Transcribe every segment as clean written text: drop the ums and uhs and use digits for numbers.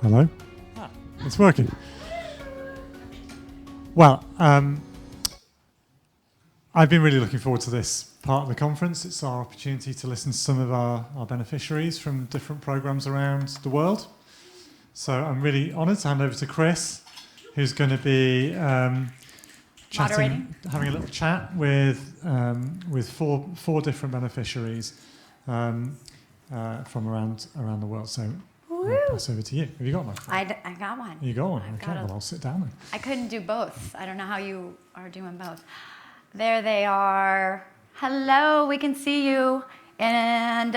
Hello? It's working. Well, I've been really looking forward to this part of the conference. It's our opportunity to listen to some of our beneficiaries from different programs around the world. So I'm really honoured to hand over to Chris, who's going to be having a little chat with four different beneficiaries from around the world. So I'll pass over to you. Have you got one? I got one. You got one? Okay, well, I'll sit down then. I couldn't do both. I don't know how you are doing both. There they are. Hello, we can see you. And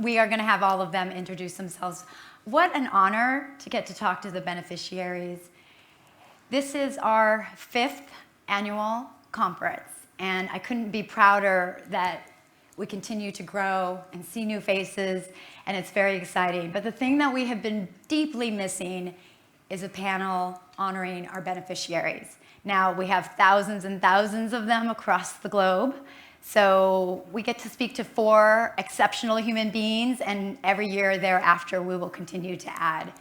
we are going to have all of them introduce themselves. What an honor to get to talk to the beneficiaries. This is our 5th annual conference, and I couldn't be prouder that we continue to grow and see new faces, and it's very exciting. But the thing that we have been deeply missing is a panel honoring our beneficiaries. Now, we have thousands and thousands of them across the globe, so we get to speak to 4 exceptional human beings, and every year thereafter we will continue to add.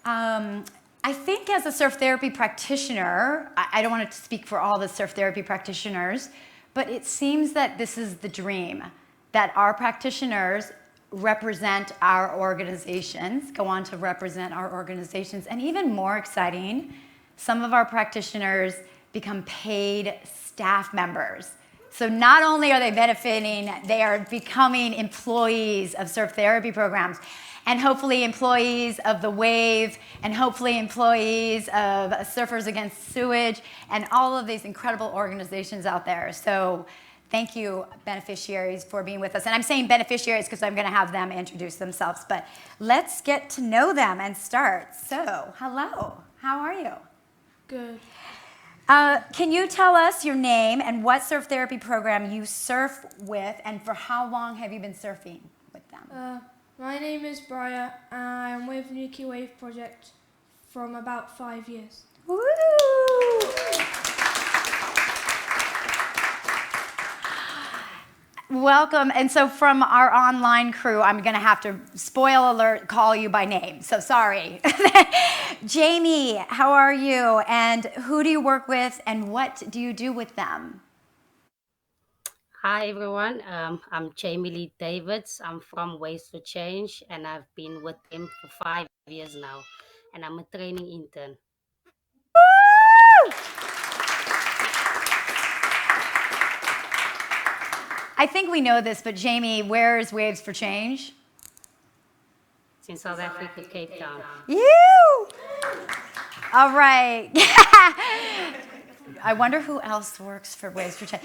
I think as a surf therapy practitioner, I don't want to speak for all the surf therapy practitioners, but it seems that this is the dream, that our practitioners represent our organizations, go on to represent our organizations, and even more exciting, some of our practitioners become paid staff members. So not only are they benefiting, they are becoming employees of surf therapy programs, and hopefully employees of the Wave, and hopefully employees of Surfers Against Sewage, and all of these incredible organizations out there. So thank you, beneficiaries, for being with us. And I'm saying beneficiaries because I'm going to have them introduce themselves, but let's get to know them and start. So, hello, how are you? Good. Can you tell us your name and what surf therapy program you surf with, and for how long have you been surfing with them? My name is Bryher, and I am with Nuki Wave Project from about 5 years. Woo! Welcome. And so from our online crew, I'm going to have to, spoil alert, call you by name. So sorry. Jamie, how are you? And who do you work with, and what do you do with them? Hi everyone, I'm Jamie Lee Davids. I'm from Ways for Change, and I've been with them for 5 years now, and I'm a training intern. Woo! I think we know this, but Jamie, where is Waves for Change? It's in South Africa, Cape Town. You! All right. I wonder who else works for Waves for Change.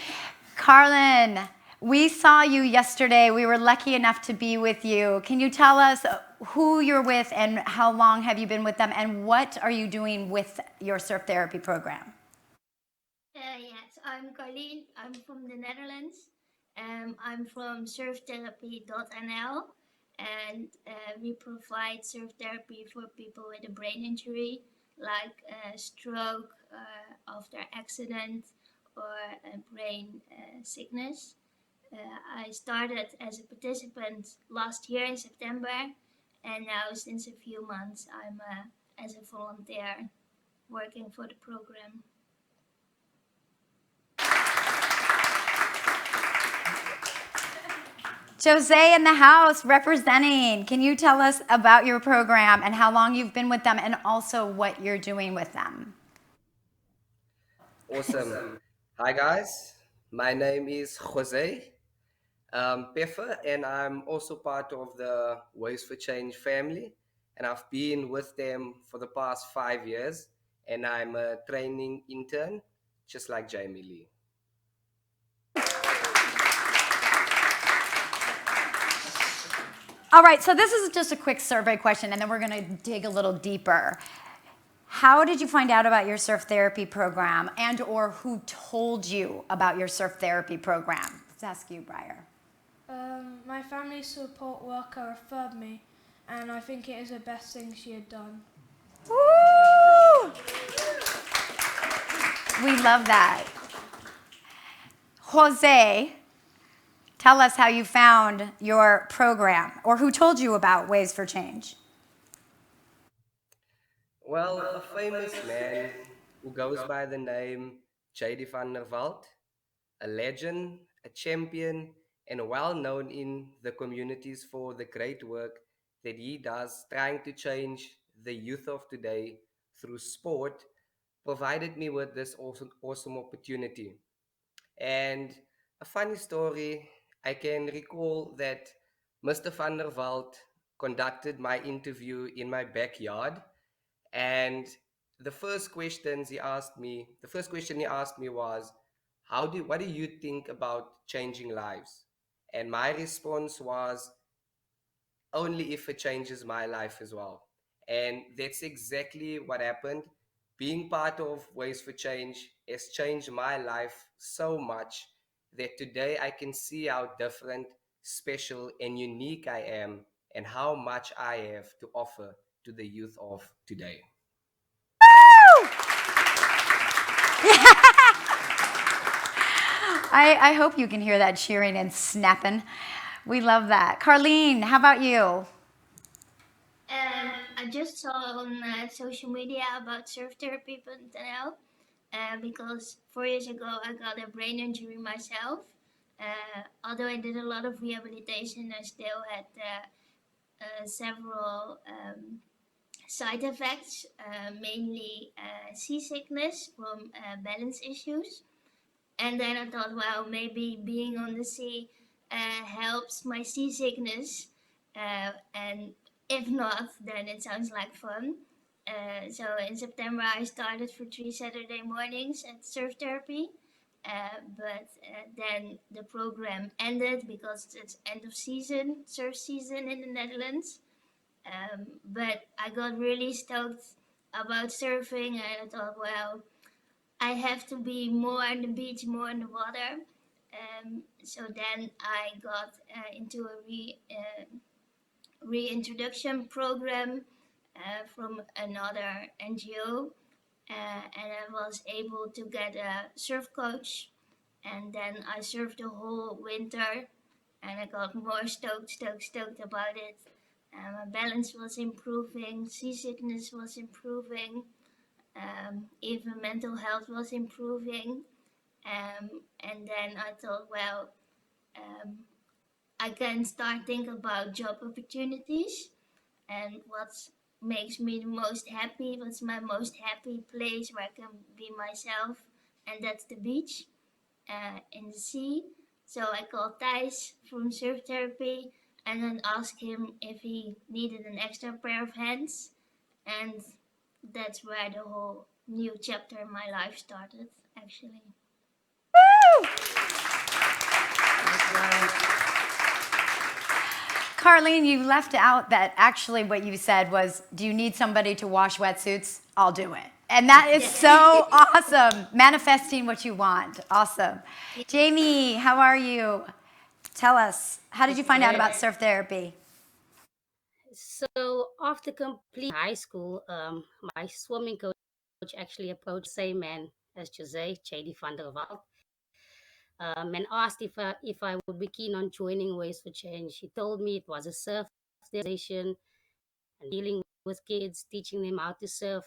Carlien, we saw you yesterday. We were lucky enough to be with you. Can you tell us who you're with and how long have you been with them, and what are you doing with your surf therapy program? Yes, I'm Carlien. I'm from the Netherlands. I'm from Surftherapie.nl, and we provide surf therapy for people with a brain injury, like stroke after accident, or a brain sickness. I started as a participant last year in September, and now since a few months I'm as a volunteer working for the program. Jose in the house representing. Can you tell us about your program and how long you've been with them, and also what you're doing with them? Awesome. Hi guys, my name is Jose Peffer, and I'm also part of the Ways for Change family, and I've been with them for the past 5 years, and I'm a training intern, just like Jamie Lee. All right, so this is just a quick survey question, and then we're going to dig a little deeper. How did you find out about your surf therapy program, and or who told you about your surf therapy program? Let's ask you, Bryher. My family support worker referred me, and I think it is the best thing she had done. Woo! We love that. Jose, tell us how you found your program, or who told you about Ways for Change. Well, a famous man who goes by the name J.D. van der Walt, a legend, a champion, and well known in the communities for the great work that he does trying to change the youth of today through sport, provided me with this awesome opportunity. And a funny story, I can recall that Mr. van der Walt conducted my interview in my backyard. And the first question he asked me was, what do you think about changing lives? And my response was, only if it changes my life as well. And that's exactly what happened. Being part of Ways for Change has changed my life so much that today I can see how different, special, and unique I am, and how much I have to offer to the youth of today. I hope you can hear that cheering and snapping. We love that. Carlien, how about you? I just saw on social media about surftherapie.nl because 4 years ago I got a brain injury myself. Although I did a lot of rehabilitation, I still had several side effects, mainly seasickness from balance issues. And then I thought, well, maybe being on the sea helps my seasickness. And if not, then it sounds like fun. So in September, I started for 3 Saturday mornings at Surf Therapy. But then the program ended because it's end of season, surf season in the Netherlands. But I got really stoked about surfing, and I thought, well, I have to be more on the beach, more on the water. So then I got into a reintroduction program from another NGO, and I was able to get a surf coach. And then I surfed the whole winter, and I got more stoked about it. My balance was improving, seasickness was improving, even mental health was improving. And then I thought, well, um, I can start thinking about job opportunities and what makes me the most happy, what's my most happy place where I can be myself, and that's the beach in the sea. So I called Thijs from Surf Therapy and then asked him if he needed an extra pair of hands. And that's where the whole new chapter in my life started, actually. Carlien, you left out that actually what you said was, do you need somebody to wash wetsuits? I'll do it. And that is so awesome. Manifesting what you want. Awesome. Jamie, how are you? Tell us, how did you find out about surf therapy? So after completing high school, my swimming coach actually approached the same man as Jose, J.D. van der Walt, and asked if I would be keen on joining Ways for Change. He told me it was a surf station and dealing with kids, teaching them how to surf.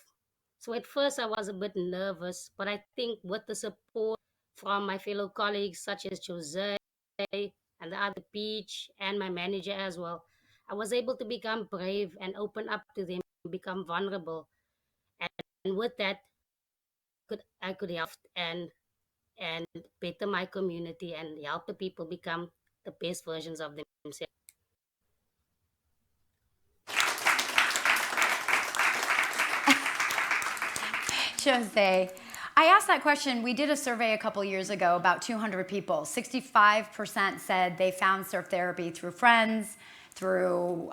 So at first I was a bit nervous, but I think with the support from my fellow colleagues such as Jose and the other Peach and my manager as well, I was able to become brave and open up to them, become vulnerable. And with that, I could help and better my community and help the people become the best versions of themselves. Jose, I asked that question. We did a survey a couple years ago, about 200 people. 65% said they found surf therapy through friends, through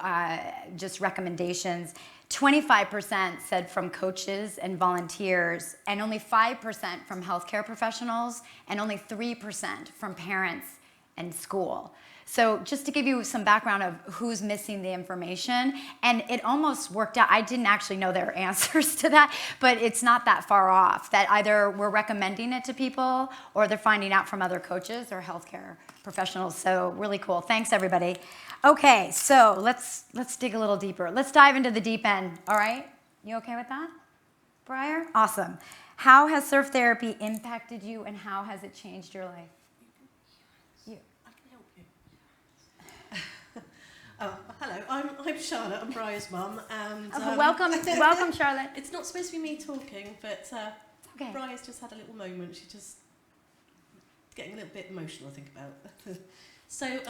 just recommendations. 25% said from coaches and volunteers, and only 5% from healthcare professionals, and only 3% from parents and school. So just to give you some background of who's missing the information, and it almost worked out. I didn't actually know their answers to that, but it's not that far off, that either we're recommending it to people or they're finding out from other coaches or healthcare professionals. So really cool. Thanks, everybody. Okay, so let's dig a little deeper. Let's dive into the deep end, all right? You okay with that, Bryher? Awesome. How has surf therapy impacted you and how has it changed your life? You. I can help you. Hello, I'm Charlotte, I'm Bryher's mum, and Welcome, Charlotte. it's not supposed to be me talking, but Okay. Bryher's just had a little moment. She's just getting a little bit emotional, I think, about. So,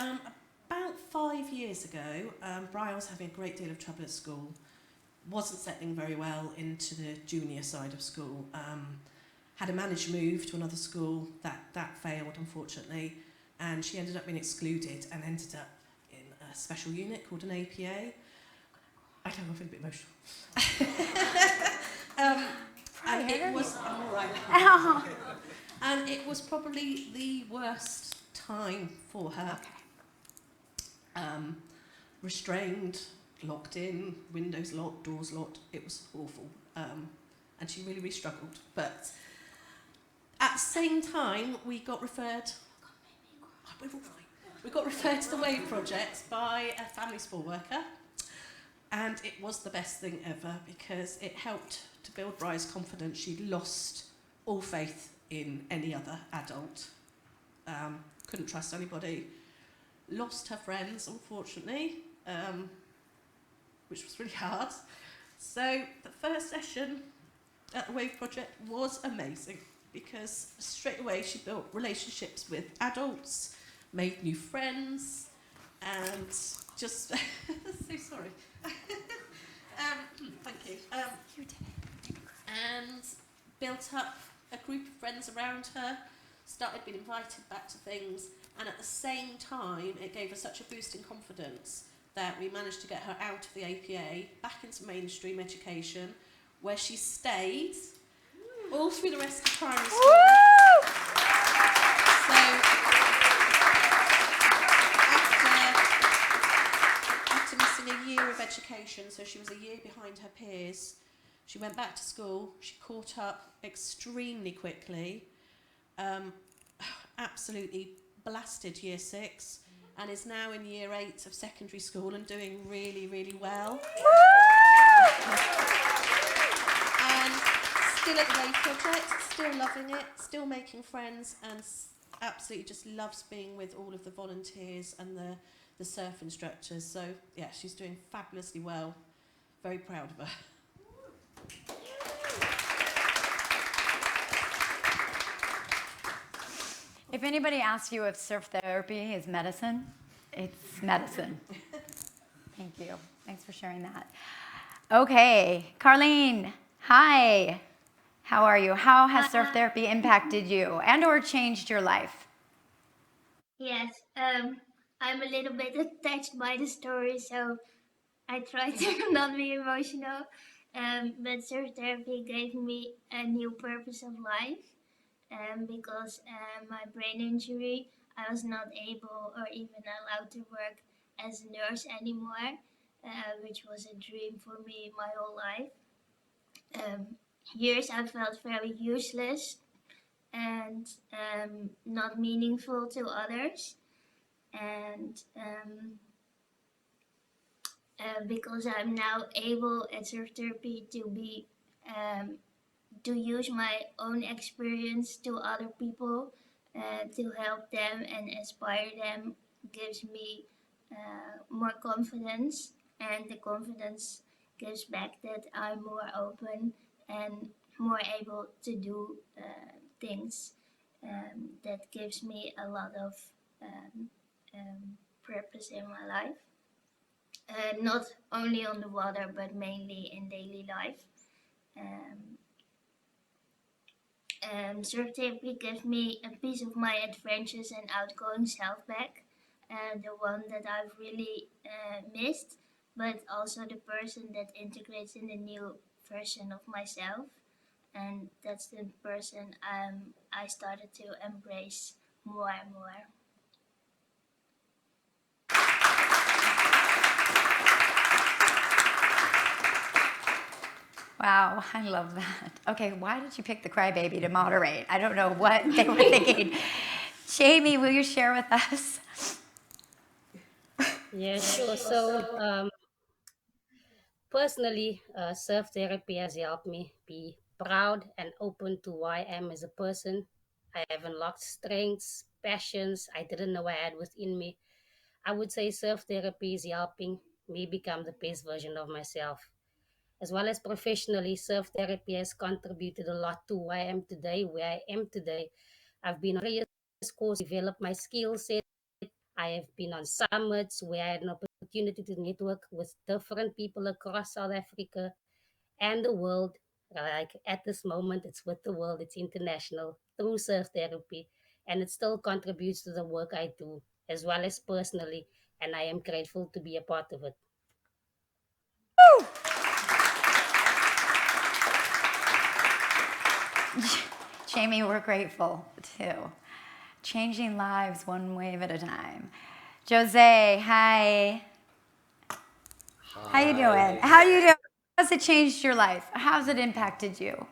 about 5 years ago, Bryher was having a great deal of trouble at school. Wasn't settling very well into the junior side of school. Had a managed move to another school that failed, unfortunately, and she ended up being excluded and ended up in a special unit called an APA. I don't know, I feel a bit emotional. And it was I'm all right. And it was probably the worst time for her. Restrained, locked in, windows locked, doors locked. It was awful, and she really struggled. But at the same time, we got referred. We're all right. We got referred to the Wave Project by a family support worker, and it was the best thing ever because it helped to build Bryher's confidence. She'd lost all faith in any other adult. Couldn't trust anybody. Lost her friends, unfortunately, which was really hard. So the first session at the Wave Project was amazing because straight away she built relationships with adults, made new friends, and just so sorry. Thank you. You did it. And built up a group of friends around her, started being invited back to things, and at the same time it gave her such a boost in confidence that we managed to get her out of the APA, back into mainstream education, where she stayed all through the rest of primary school. So after missing a year of education, so she was a year behind her peers, she went back to school, she caught up extremely quickly, absolutely blasted year 6, and is now in year 8 of secondary school and doing really, really well. And still at the Wave Project, still loving it, still making friends, and absolutely just loves being with all of the volunteers and the surf instructors. So yeah, she's doing fabulously well. Very proud of her. If anybody asks you if surf therapy is medicine, it's medicine. Thank you. Thanks for sharing that. Okay, Carlien, hi. How are you? How has surf therapy impacted you and or changed your life? Yes, I'm a little bit attached by the story, so I try to not be emotional. But surf therapy gave me a new purpose of life. Because my brain injury, I was not able or even allowed to work as a nurse anymore, which was a dream for me my whole life. Years I felt very useless and not meaningful to others. And because I'm now able at Surf Therapy to use my own experience to other people, to help them and inspire them, gives me more confidence, and the confidence gives back that I'm more open and more able to do things. That gives me a lot of purpose in my life, not only on the water but mainly in daily life. Surf therapy gives me a piece of my adventures and outgoing self back, the one that I've really missed, but also the person that integrates in the new version of myself, and that's the person I started to embrace more and more. Wow, I love that. Okay, why did you pick the crybaby to moderate? I don't know what they were thinking. Jamie, will you share with us? Yeah, sure. So Personally, surf therapy has helped me be proud and open to who I am as a person. I have unlocked strengths, passions I didn't know I had within me. I would say surf therapy is helping me become the best version of myself. As well as professionally, surf therapy has contributed a lot to who I am today, where I am today. I've been on various courses to develop my skill set. I have been on summits where I had an opportunity to network with different people across South Africa and the world. Like at this moment, it's with the world, it's international through surf therapy, and it still contributes to the work I do, as well as personally, and I am grateful to be a part of it. Jamie, we're grateful too. Changing lives one wave at a time. Jose, hi. How you doing? Hi. How you doing? How's it changed your life? How's it impacted you?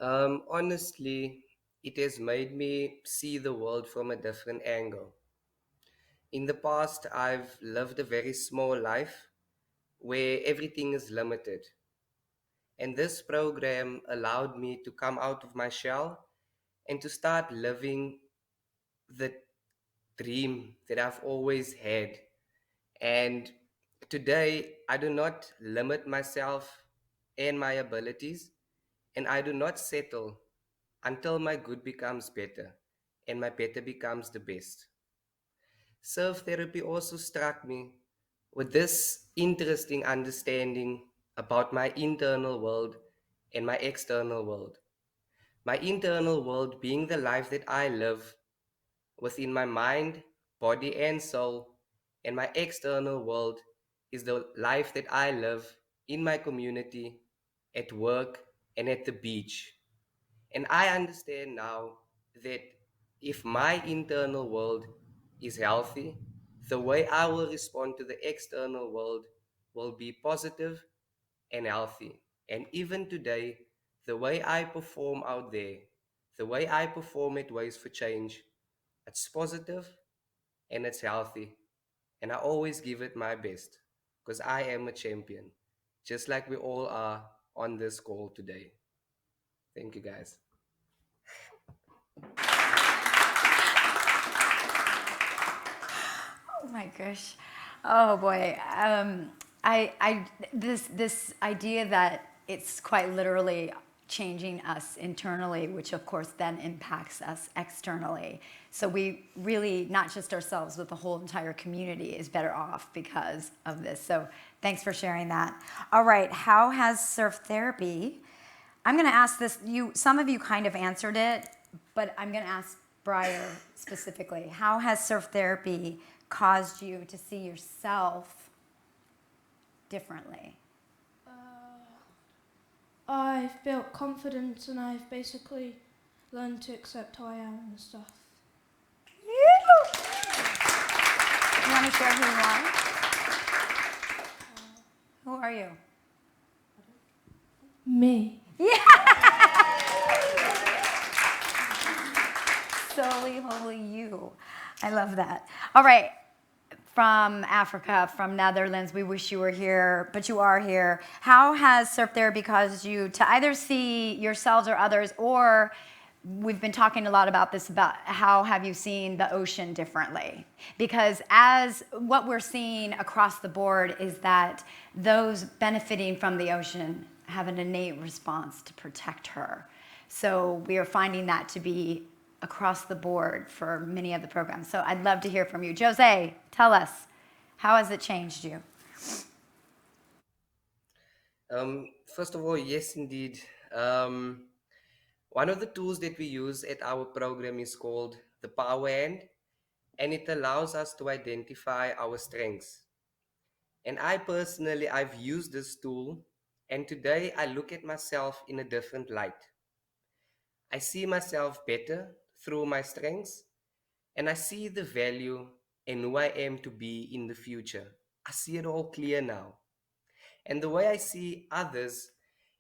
Honestly, it has made me see the world from a different angle. In the past, I've lived a very small life where everything is limited. And this program allowed me to come out of my shell and to start living the dream that I've always had. And today, I do not limit myself and my abilities, and I do not settle until my good becomes better and my better becomes the best. Surf therapy also struck me with this interesting understanding about my internal world and my external world. My internal world being the life that I live within my mind, body, and soul, and my external world is the life that I live in my community, at work, and at the beach. And I understand now that if my internal world is healthy, the way I will respond to the external world will be positive and healthy. And even today, the way I perform out there, the way I perform at Ways for Change, it's positive and it's healthy. And I always give it my best because I am a champion, just like we all are on this call today. Thank you, guys. Oh my gosh. Oh boy. This idea that it's quite literally changing us internally, which of course then impacts us externally. So we really, not just ourselves, but the whole entire community is better off because of this. So thanks for sharing that. All right, how has surf therapy? I'm going to ask this. Some of you kind of answered it, but I'm going to ask Bryher specifically. How has surf therapy caused you to see yourself differently? I've built confidence and I've basically learned to accept who I am and stuff. You want to share who you are? Who are you? Me. Solely holy you. I love that. All right. From Africa, from Netherlands, we wish you were here, but you are here. How has surf therapy caused you to either see yourselves or others, or we've been talking a lot about this, about how have you seen the ocean differently? Because as what we're seeing across the board is that those benefiting from the ocean have an innate response to protect her. So we are finding that to be across the board for many of the programs. So I'd love to hear from you. Jose, tell us, how has it changed you? First of all, yes, indeed. Um, One of the tools that we use at our program is called the Powerhand, and it allows us to identify our strengths. And I personally, I've used this tool, and today I look at myself in a different light. I see myself better through my strengths, and I see the value in who I am to be in the future. I see it all clear now. And the way I see others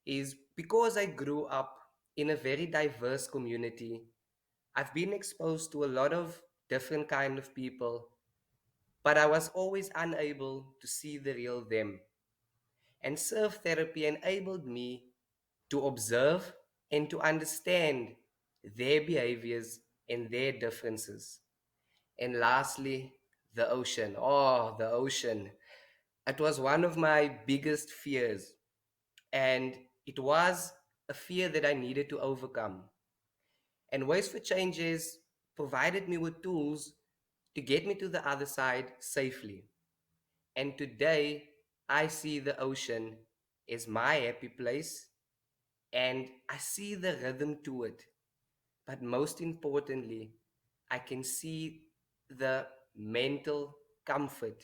is because I grew up in a very diverse community. I've been exposed to a lot of different kind of people, but I was always unable to see the real them. And surf therapy enabled me to observe and to understand their behaviors and their differences. And lastly, the ocean. Oh, the ocean. It was one of my biggest fears, and it was a fear that I needed to overcome. And Ways for Changes provided me with tools to get me to the other side safely. And today, I see the ocean as my happy place, and I see the rhythm to it. But most importantly, I can see the mental comfort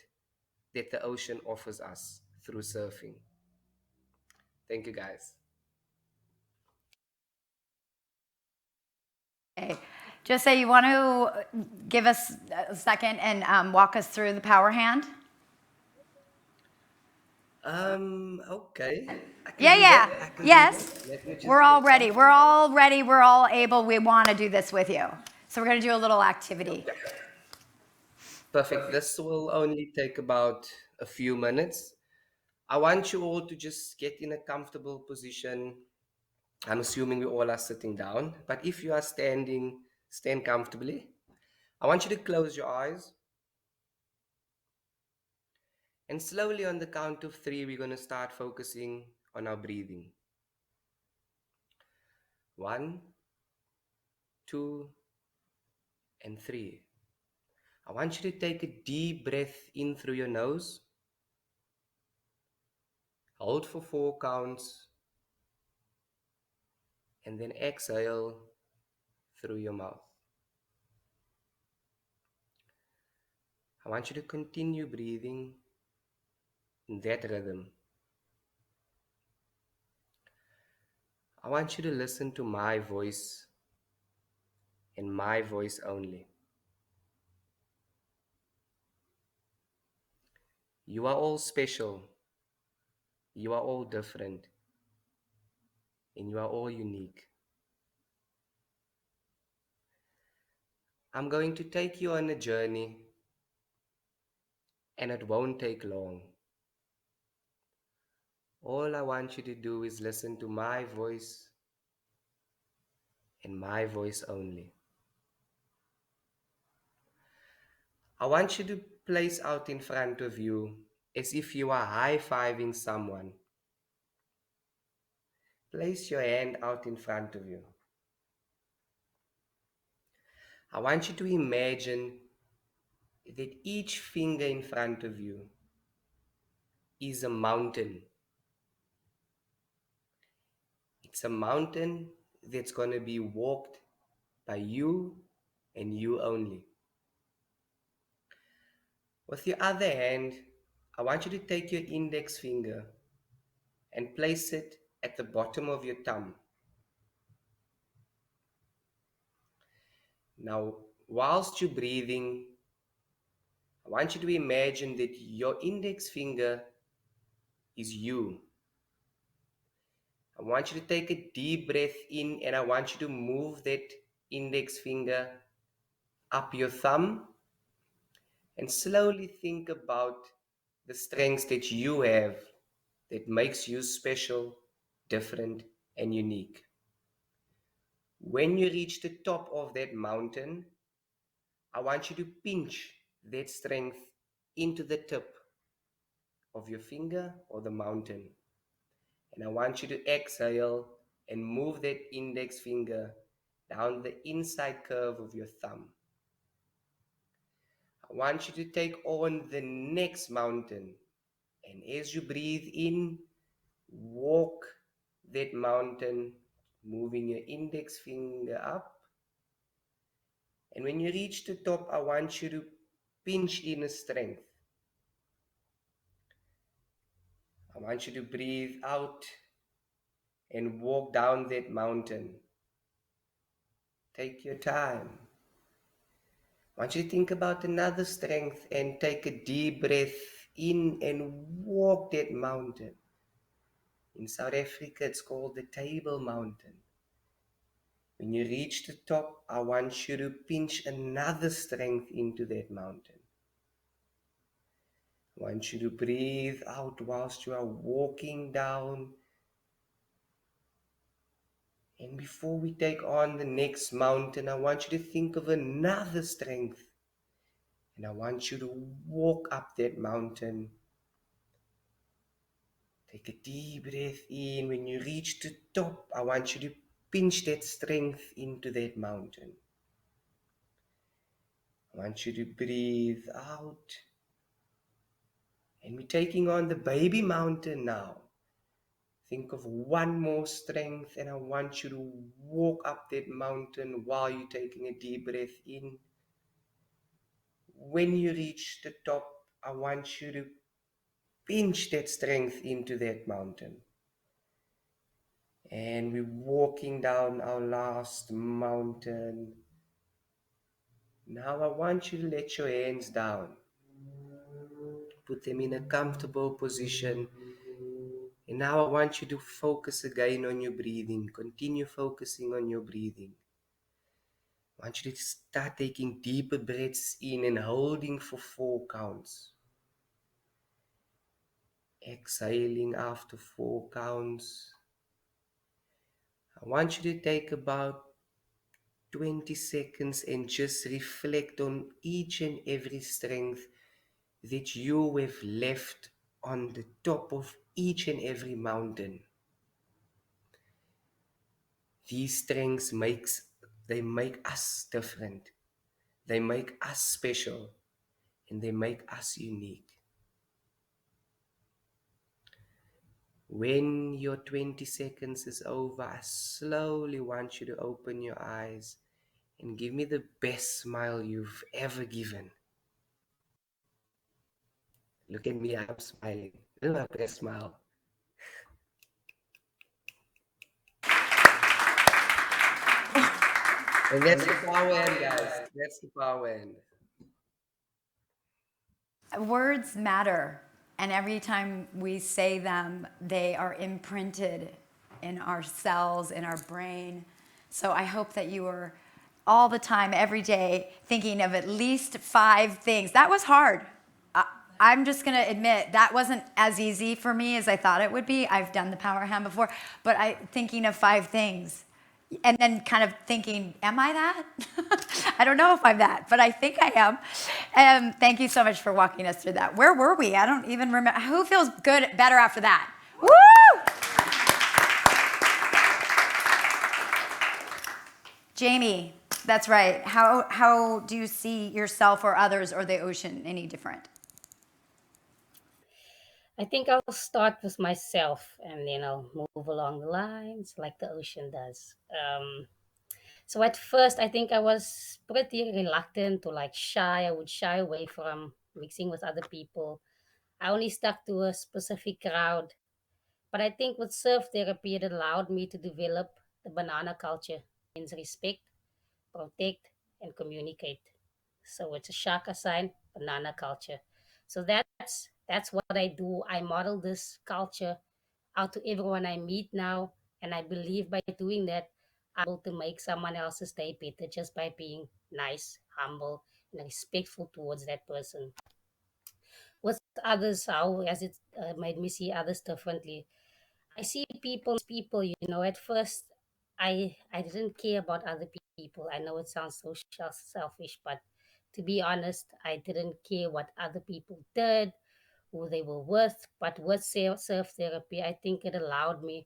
that the ocean offers us through surfing. Thank you, guys. Okay. Just say you want to give us a second and walk us through the Powerhand. Okay. I can Yeah, do that. yeah. I can do Yes. that. Let me just We're all get ready. We're comfortable. all ready. We're all able. We want to do this with you. So we're going to do a little activity. Okay. Perfect. This will only take about a few minutes. I want you all to just get in a comfortable position. I'm assuming we all are sitting down, but if you are standing, stand comfortably. I want you to close your eyes, and slowly on the count of three, we're going to start focusing on our breathing. 1, 2, and 3. I want you to take a deep breath in through your nose, hold for 4 counts, and then exhale through your mouth. I want you to continue breathing in that rhythm. I want you to listen to my voice and my voice only. You are all special, you are all different, and you are all unique. I'm going to take you on a journey, and it won't take long. All I want you to do is listen to my voice and my voice only. I want you to place out in front of you as if you are high-fiving someone. Place your hand out in front of you. I want you to imagine that each finger in front of you is a mountain. It's a mountain that's going to be walked by you and you only. With your other hand, I want you to take your index finger and place it at the bottom of your thumb. Now, whilst you're breathing, I want you to imagine that your index finger is you. I want you to take a deep breath in, and I want you to move that index finger up your thumb and slowly think about the strengths that you have that makes you special, different, and unique. When you reach the top of that mountain, I want you to pinch that strength into the tip of your finger or the mountain. And I want you to exhale and move that index finger down the inside curve of your thumb. I want you to take on the next mountain. And as you breathe in, walk that mountain, moving your index finger up. And when you reach the top, I want you to pinch in a strength. I want you to breathe out and walk down that mountain. Take your time. I want you to think about another strength and take a deep breath in and walk that mountain. In South Africa, it's called the Table Mountain. When you reach the top, I want you to pinch another strength into that mountain. I want you to breathe out whilst you are walking down. And before we take on the next mountain, I want you to think of another strength. And I want you to walk up that mountain. Take a deep breath in. When you reach the top, I want you to pinch that strength into that mountain. I want you to breathe out. And we're taking on the baby mountain now. Think of one more strength, and I want you to walk up that mountain while you're taking a deep breath in. When you reach the top, I want you to pinch that strength into that mountain. And we're walking down our last mountain. Now I want you to let your hands down. Put them in a comfortable position. And now I want you to focus again on your breathing. Continue focusing on your breathing. I want you to start taking deeper breaths in and holding for 4 counts. Exhaling after 4 counts. I want you to take about 20 seconds and just reflect on each and every strength that you have left on the top of each and every mountain. These strengths make us different. They make us special, and they make us unique. When your 20 seconds is over, I slowly want you to open your eyes and give me the best smile you've ever given. Look at me, I'm smiling. This is my best smile. And that's the power end, guys. That's the power end. Words matter, and every time we say them, they are imprinted in our cells, in our brain. So I hope that you are all the time, every day, thinking of at least 5 things. That was hard. I'm just going to admit that wasn't as easy for me as I thought it would be. I've done the Powerhand before, but thinking of 5 things. And then kind of thinking, am I that? I don't know if I'm that, but I think I am. Thank you so much for walking us through that. Where were we? I don't even remember. Who feels better after that? Woo! Jamie, that's right. How do you see yourself or others or the ocean any different? I think I'll start with myself and then I'll move along the lines like the ocean does. So at first, I think I was pretty reluctant to like shy. I would shy away from mixing with other people. I only stuck to a specific crowd. But I think with surf therapy, it allowed me to develop the banana culture. Means respect, protect, and communicate. So it's a shaka sign, banana culture. So that's what I do. I model this culture out to everyone I meet now, and I believe by doing that, I'm able to make someone else's day better just by being nice, humble, and respectful towards that person. With others, how has it made me see others differently? I see people, at first I didn't care about other people. I know it sounds so selfish, but to be honest, I didn't care what other people did, who they were with. But with self therapy, I think it allowed me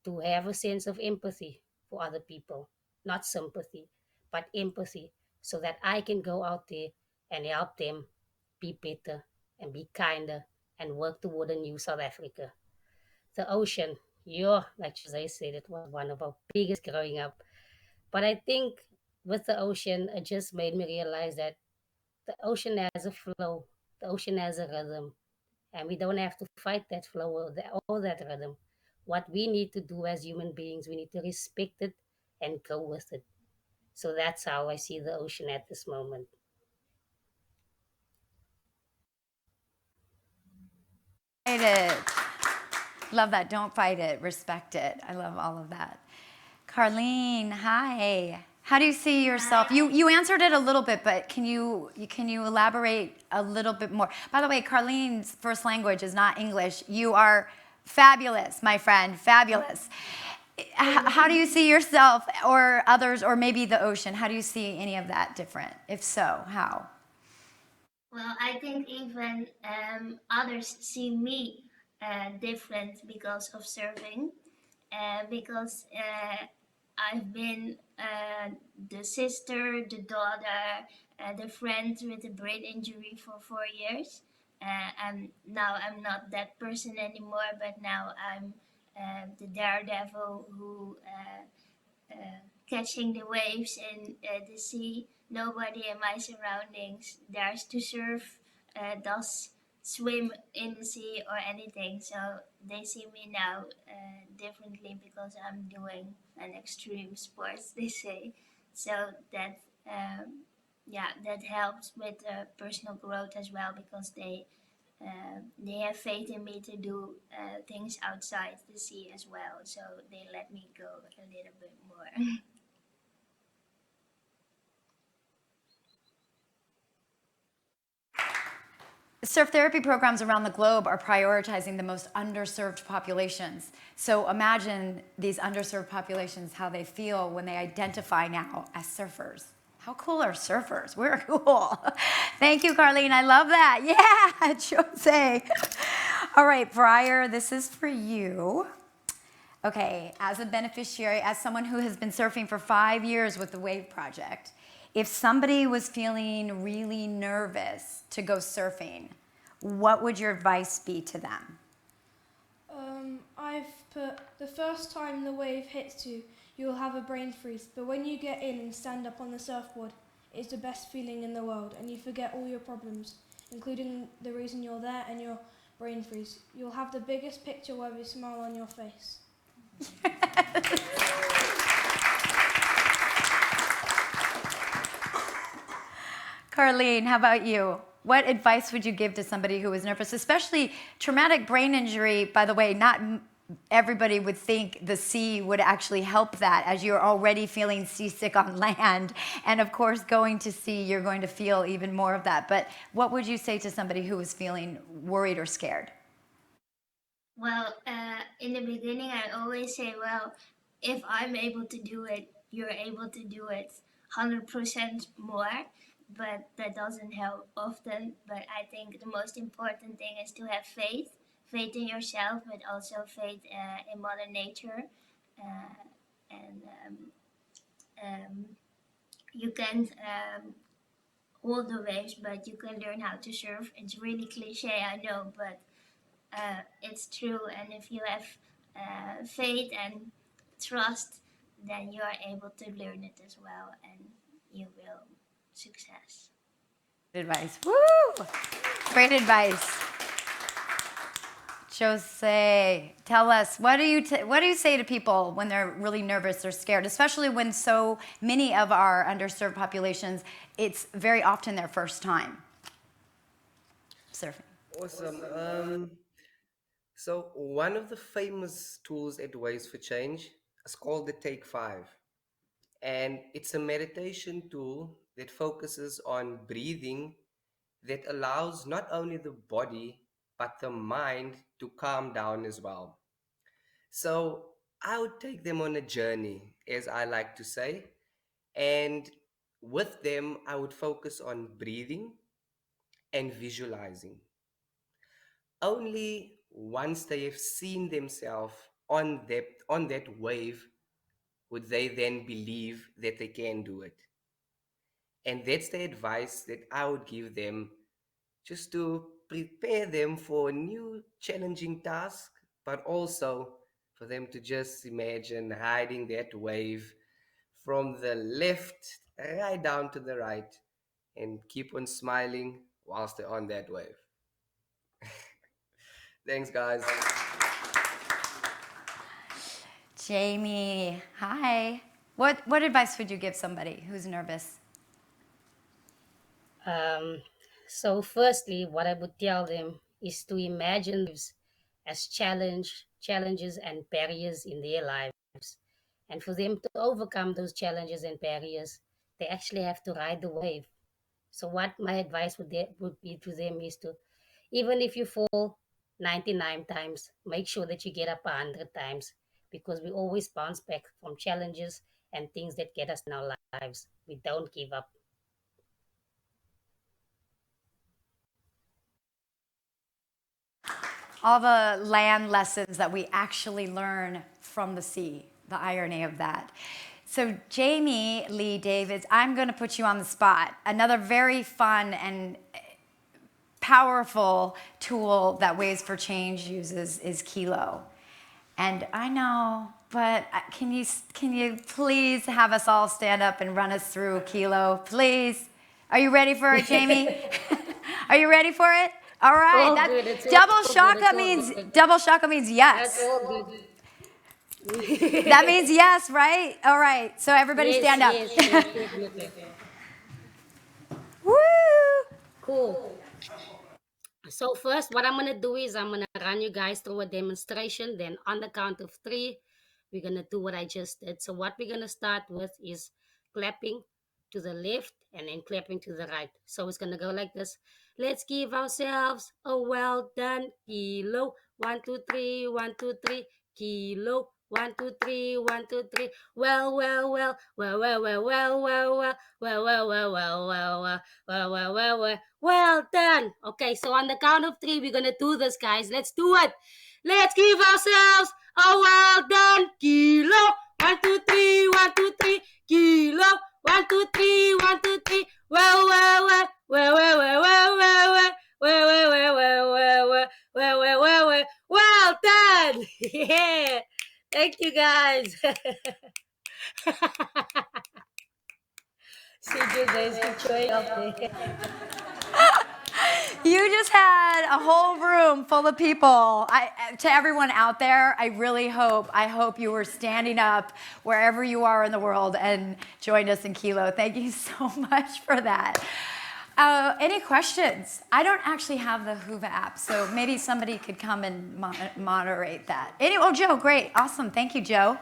to have a sense of empathy for other people, not sympathy, but empathy, so that I can go out there and help them be better and be kinder and work toward a new South Africa. The ocean, yeah, like Jose said, it was one of our biggest growing up. But I think with the ocean, it just made me realize that the ocean has a flow, the ocean has a rhythm, and we don't have to fight that flow or that rhythm. What we need to do as human beings, we need to respect it and go with it. So that's how I see the ocean at this moment. Fight it. Love that. Don't fight it. Respect it. I love all of that. Carlien, hi. How do you see yourself? You answered it a little bit, but can you elaborate a little bit more? By the way, Carlien's first language is not English. You are fabulous, my friend, fabulous. How do you see yourself or others or maybe the ocean? How do you see any of that different? If so, how? Well, I think even others see me different because of surfing, because I've been the sister, the daughter, the friend with a brain injury for 4 years. And now I'm not that person anymore, but now I'm the daredevil who catching the waves in the sea. Nobody in my surroundings dares to surf, does swim in the sea or anything. So they see me now differently because I'm doing an extreme sports, they say. So that, yeah, that helps with personal growth as well because they have faith in me to do things outside the sea as well. So they let me go a little bit more. Surf therapy programs around the globe are prioritizing the most underserved populations. So imagine these underserved populations, how they feel when they identify now as surfers. How cool are surfers? We're cool. Thank you, Carlien. I love that. Yeah, Jose. All right, Bryher, this is for you. Okay, as a beneficiary, as someone who has been surfing for 5 years with the Wave Project, if somebody was feeling really nervous to go surfing, what would your advice be to them? I've put the first time the wave hits you, you'll have a brain freeze. But when you get in and stand up on the surfboard, it's the best feeling in the world, and you forget all your problems, including the reason you're there and your brain freeze. You'll have the biggest picture-worthy smile on your face. Carlien, how about you? What advice would you give to somebody who is nervous, especially traumatic brain injury? By the way, not everybody would think the sea would actually help that, as you're already feeling seasick on land. And of course, going to sea, you're going to feel even more of that. But what would you say to somebody who is feeling worried or scared? Well, in the beginning, I always say, well, if I'm able to do it, you're able to do it 100% more. But that doesn't help often. But I think the most important thing is to have faith in yourself, but also faith in Mother Nature. And you can't hold the waves, but you can learn how to surf. It's really cliche, I know, but it's true. And if you have faith and trust, then you are able to learn it as well, and you will success. Advice. Woo! Great advice. Jose, tell us, what do you say to people when they're really nervous or scared, especially when so many of our underserved populations, it's very often their first time surfing? Awesome. So one of the famous tools at Ways for Change is called the Take Five. And it's a meditation tool that focuses on breathing that allows not only the body, but the mind to calm down as well. So I would take them on a journey, as I like to say. And with them, I would focus on breathing and visualizing. Only once they have seen themselves on that wave would they then believe that they can do it. And that's the advice that I would give them, just to prepare them for a new challenging task, but also for them to just imagine riding that wave from the left right down to the right and keep on smiling whilst they're on that wave. Thanks, guys. Jamie, hi. What advice would you give somebody who's nervous? So firstly, what I would tell them is to imagine lives as challenges and barriers in their lives, And for them to overcome those challenges and barriers, they actually have to ride the wave. So what my advice would be to them is to, even if you fall 99 times, make sure that you get up 100 times, because we always bounce back from challenges and things that get us in our lives. We don't give up. All the land lessons that we actually learn from the sea, the irony of that. So Jamie Lee Davids, I'm going to put you on the spot. Another very fun and powerful tool that Waves for Change uses is Kilo. And I know, but can you please have us all stand up and run us through Kilo, please? Are you ready for it, Jamie? Are you ready for it? All right. Double shaka means yes. That's all good. That means yes, right? All right. So everybody Yes, stand up. yes, definitely. Woo! Cool. So first, what I'm going to do is I'm going to run you guys through a demonstration. Then on the count of 3, we're going to do what I just did. So what we're going to start with is clapping to the left and then clapping to the right. So it's going to go like this. Let's give ourselves a well done. Kilo. 1, 2, 3, 1, 2, 3. Kilo. 1, 2, 3, 1, 2, 3. Well, well, well, well, well, well, well, well, well, well, well, well, well, well, well, well, well, well. Well done. Okay, so on the count of 3, we're gonna do this, guys. Let's do it. Let's give ourselves a well done. Kilo. 1, 2, 3, 1, 2, 3. Kilo. 1, 2, 3, 1, 2, 3. Well, well, well, well, well, well, well, well, well. Well, well, well, well, well, well, well, well, well, well, well done. Yeah. Thank you, guys. See you guys enjoy up there. You just had a whole room full of people. To everyone out there, I hope you were standing up wherever you are in the world and joined us in Kilo. Thank you so much for that. Any questions? I don't actually have the Hoover app, so maybe somebody could come and moderate that. Oh, Joe, great. Awesome. Thank you, Joe.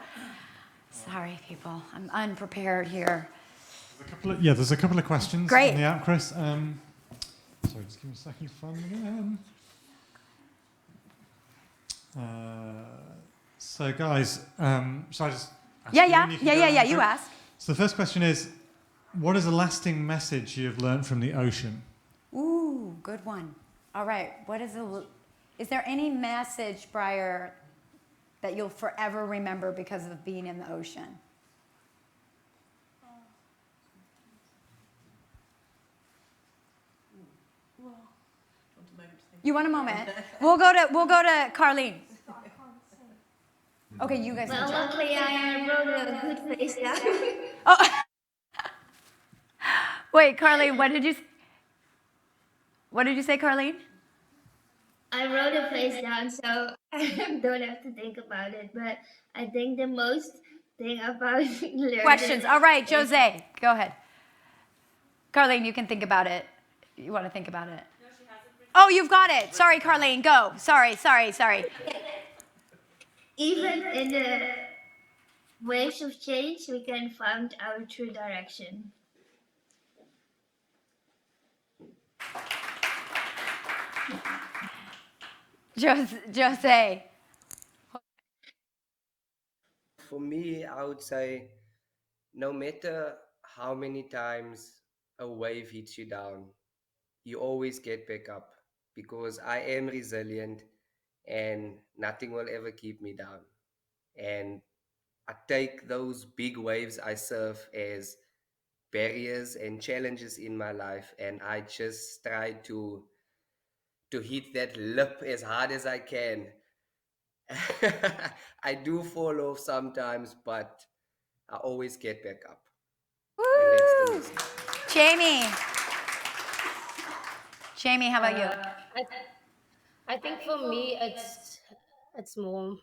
Sorry, people. I'm unprepared here. There's a couple of questions Great. in the app, Chris. Sorry, just give me a second to find them again. So, guys, shall I just ask you? Yeah, you ask. So the first question is, what is a lasting message you've learned from the ocean? Ooh, good one. All right. Is there any message, Bryher, that you'll forever remember because of being in the ocean? You want a moment? We'll go to Carlien. Okay, you guys. Well, luckily I wrote a good face down. Oh. Wait, Carlien, what did you say, Carlien? I wrote a face down, so I don't have to think about it. But I think the most thing about learning... Questions. All right, Jose, go ahead. Carlien, you can think about it. You want to think about it? No, she hasn't. Oh, you've got it. Sorry, Carlien, go. Sorry. Even in the waves of change, we can find our true direction. Jose. For me, I would say no matter how many times a wave hits you down, you always get back up, because I am resilient and nothing will ever keep me down. And I take those big waves I surf as barriers and challenges in my life, and I just try to hit that lip as hard as I can. I do fall off sometimes, but I always get back up. Woo! And that's the message. Jamie, how about you? I think for me it's more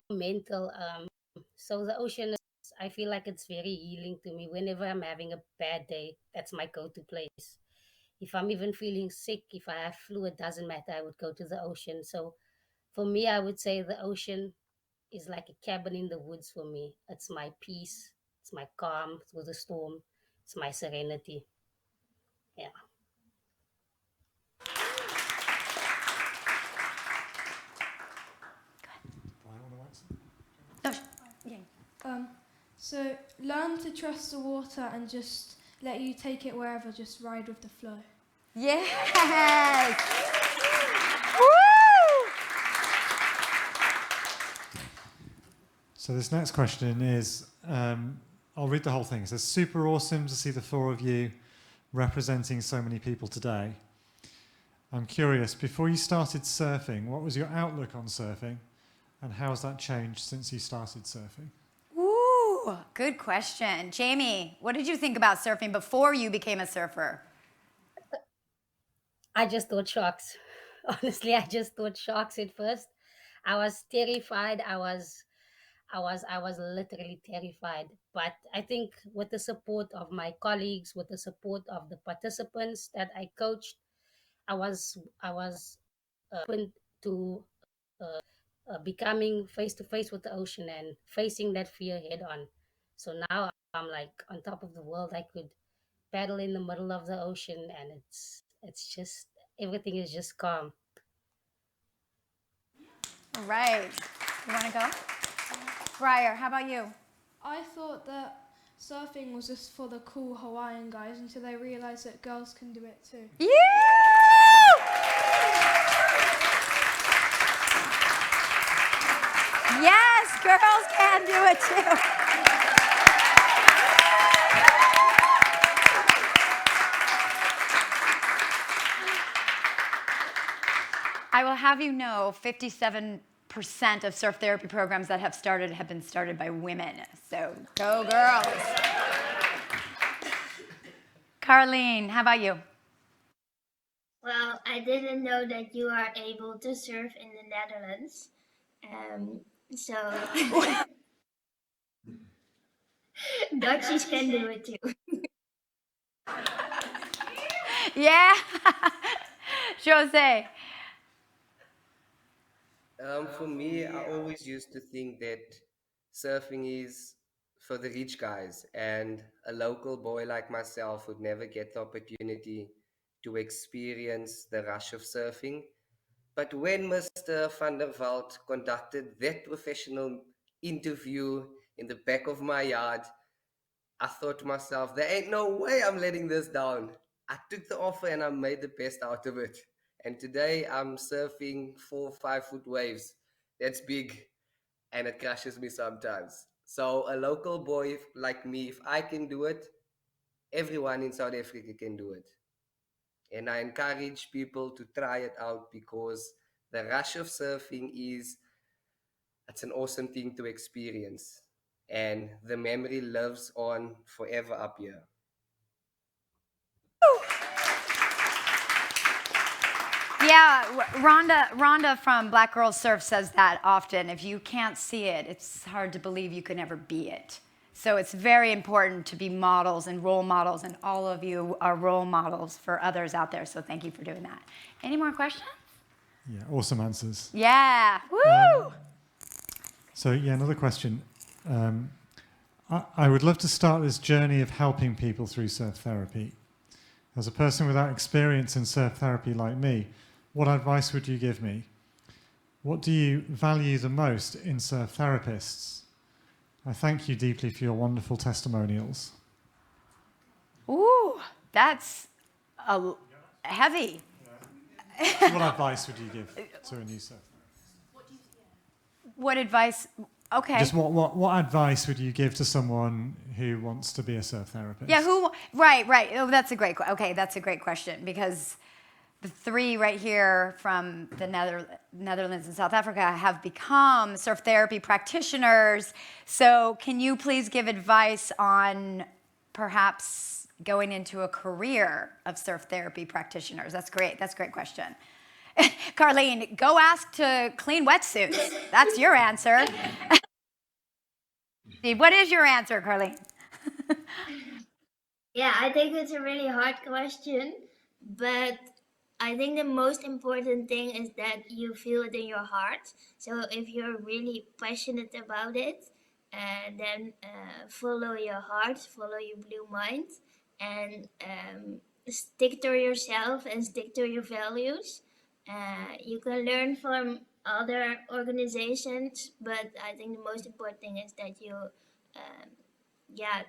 mental. So the ocean is, I feel like it's very healing to me. Whenever I'm having a bad day, that's my go-to place. If I'm even feeling sick, if I have flu, it doesn't matter. I would go to the ocean. So for me, I would say the ocean is like a cabin in the woods for me. It's my peace, it's my calm through the storm, it's my serenity. Yeah. Oh, yeah. So learn to trust the water and just let you take it wherever. Just ride with the flow. Yes! Woo! So this next question is, I'll read the whole thing. It says, super awesome to see the four of you representing so many people today. I'm curious, before you started surfing, what was your outlook on surfing, and how has that changed since you started surfing? Ooh, good question. Jamie, what did you think about surfing before you became a surfer? I just thought sharks. Honestly, I just thought sharks at first. I was terrified. I was literally terrified. But I think with the support of my colleagues, with the support of the participants that I coached, I was open to becoming face to face with the ocean and facing that fear head on. So now I'm like on top of the world. I could paddle in the middle of the ocean, and it's just everything is just calm. All right. You want to go? Bryher, how about you? I thought that surfing was just for the cool Hawaiian guys until they realised that girls can do it too. Yeah! Yes, girls can do it too. I will have you know 57% of surf therapy programs that have been started by women. So go girls. Carlien, how about you? Well, I didn't know that you are able to surf in the Netherlands. So Dutchies can do it too. Yeah. Jose. For me, I always used to think that surfing is for the rich guys, and a local boy like myself would never get the opportunity to experience the rush of surfing. But when Mr. Van der Walt conducted that professional interview in the back of my yard, I thought to myself, there ain't no way I'm letting this down. I took the offer and I made the best out of it. And today I'm surfing 4 or 5 foot waves. That's big, and it crushes me sometimes. So a local boy like me, if I can do it, everyone in South Africa can do it. And I encourage people to try it out because the rush of surfing it's an awesome thing to experience. And the memory lives on forever up here. Yeah, Rhonda from Black Girls Surf says that often. If you can't see it, it's hard to believe you could never be it. So it's very important to be models and role models, and all of you are role models for others out there. So thank you for doing that. Any more questions? Yeah, awesome answers. Yeah. Woo! So yeah, another question. I would love to start this journey of helping people through surf therapy. As a person without experience in surf therapy like me, what advice would you give me? What do you value the most in surf therapists? I thank you deeply for your wonderful testimonials. Ooh, that's heavy. So what advice would you give to a new surf therapist? What advice? Okay. Just what advice would you give to someone who wants to be a surf therapist? Yeah, right. Oh, that's a great that's a great question, because the three right here from the Netherlands and South Africa have become surf therapy practitioners. So can you please give advice on perhaps going into a career of surf therapy practitioners? That's great. That's a great question. Carlien, go ask to clean wetsuits. That's your answer. What is your answer, Carlien? Yeah, I think it's a really hard question, but I think the most important thing is that you feel it in your heart. So if you're really passionate about it, then follow your heart, follow your blue mind, and stick to yourself and stick to your values. You can learn from other organizations, but I think the most important thing is that you, yeah,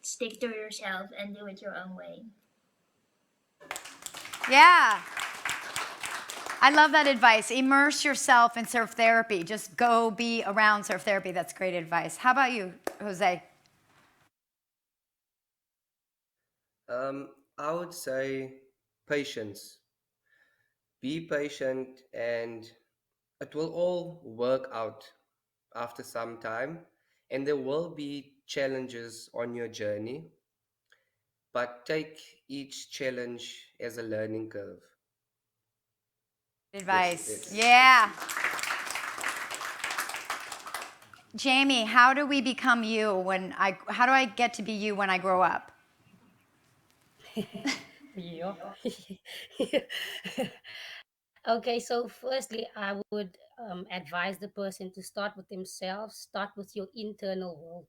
stick to yourself and do it your own way. Yeah. I love that advice. Immerse yourself in surf therapy. Just go be around surf therapy. That's great advice. How about you, Jose? I would say patience. Be patient, and it will all work out after some time. And there will be challenges on your journey, but take each challenge as a learning curve. Advice. Yes. Yeah. Jamie, how do we become you how do I get to be you when I grow up? Yeah. Okay, so firstly, I would advise the person to start with themselves, start with your internal world.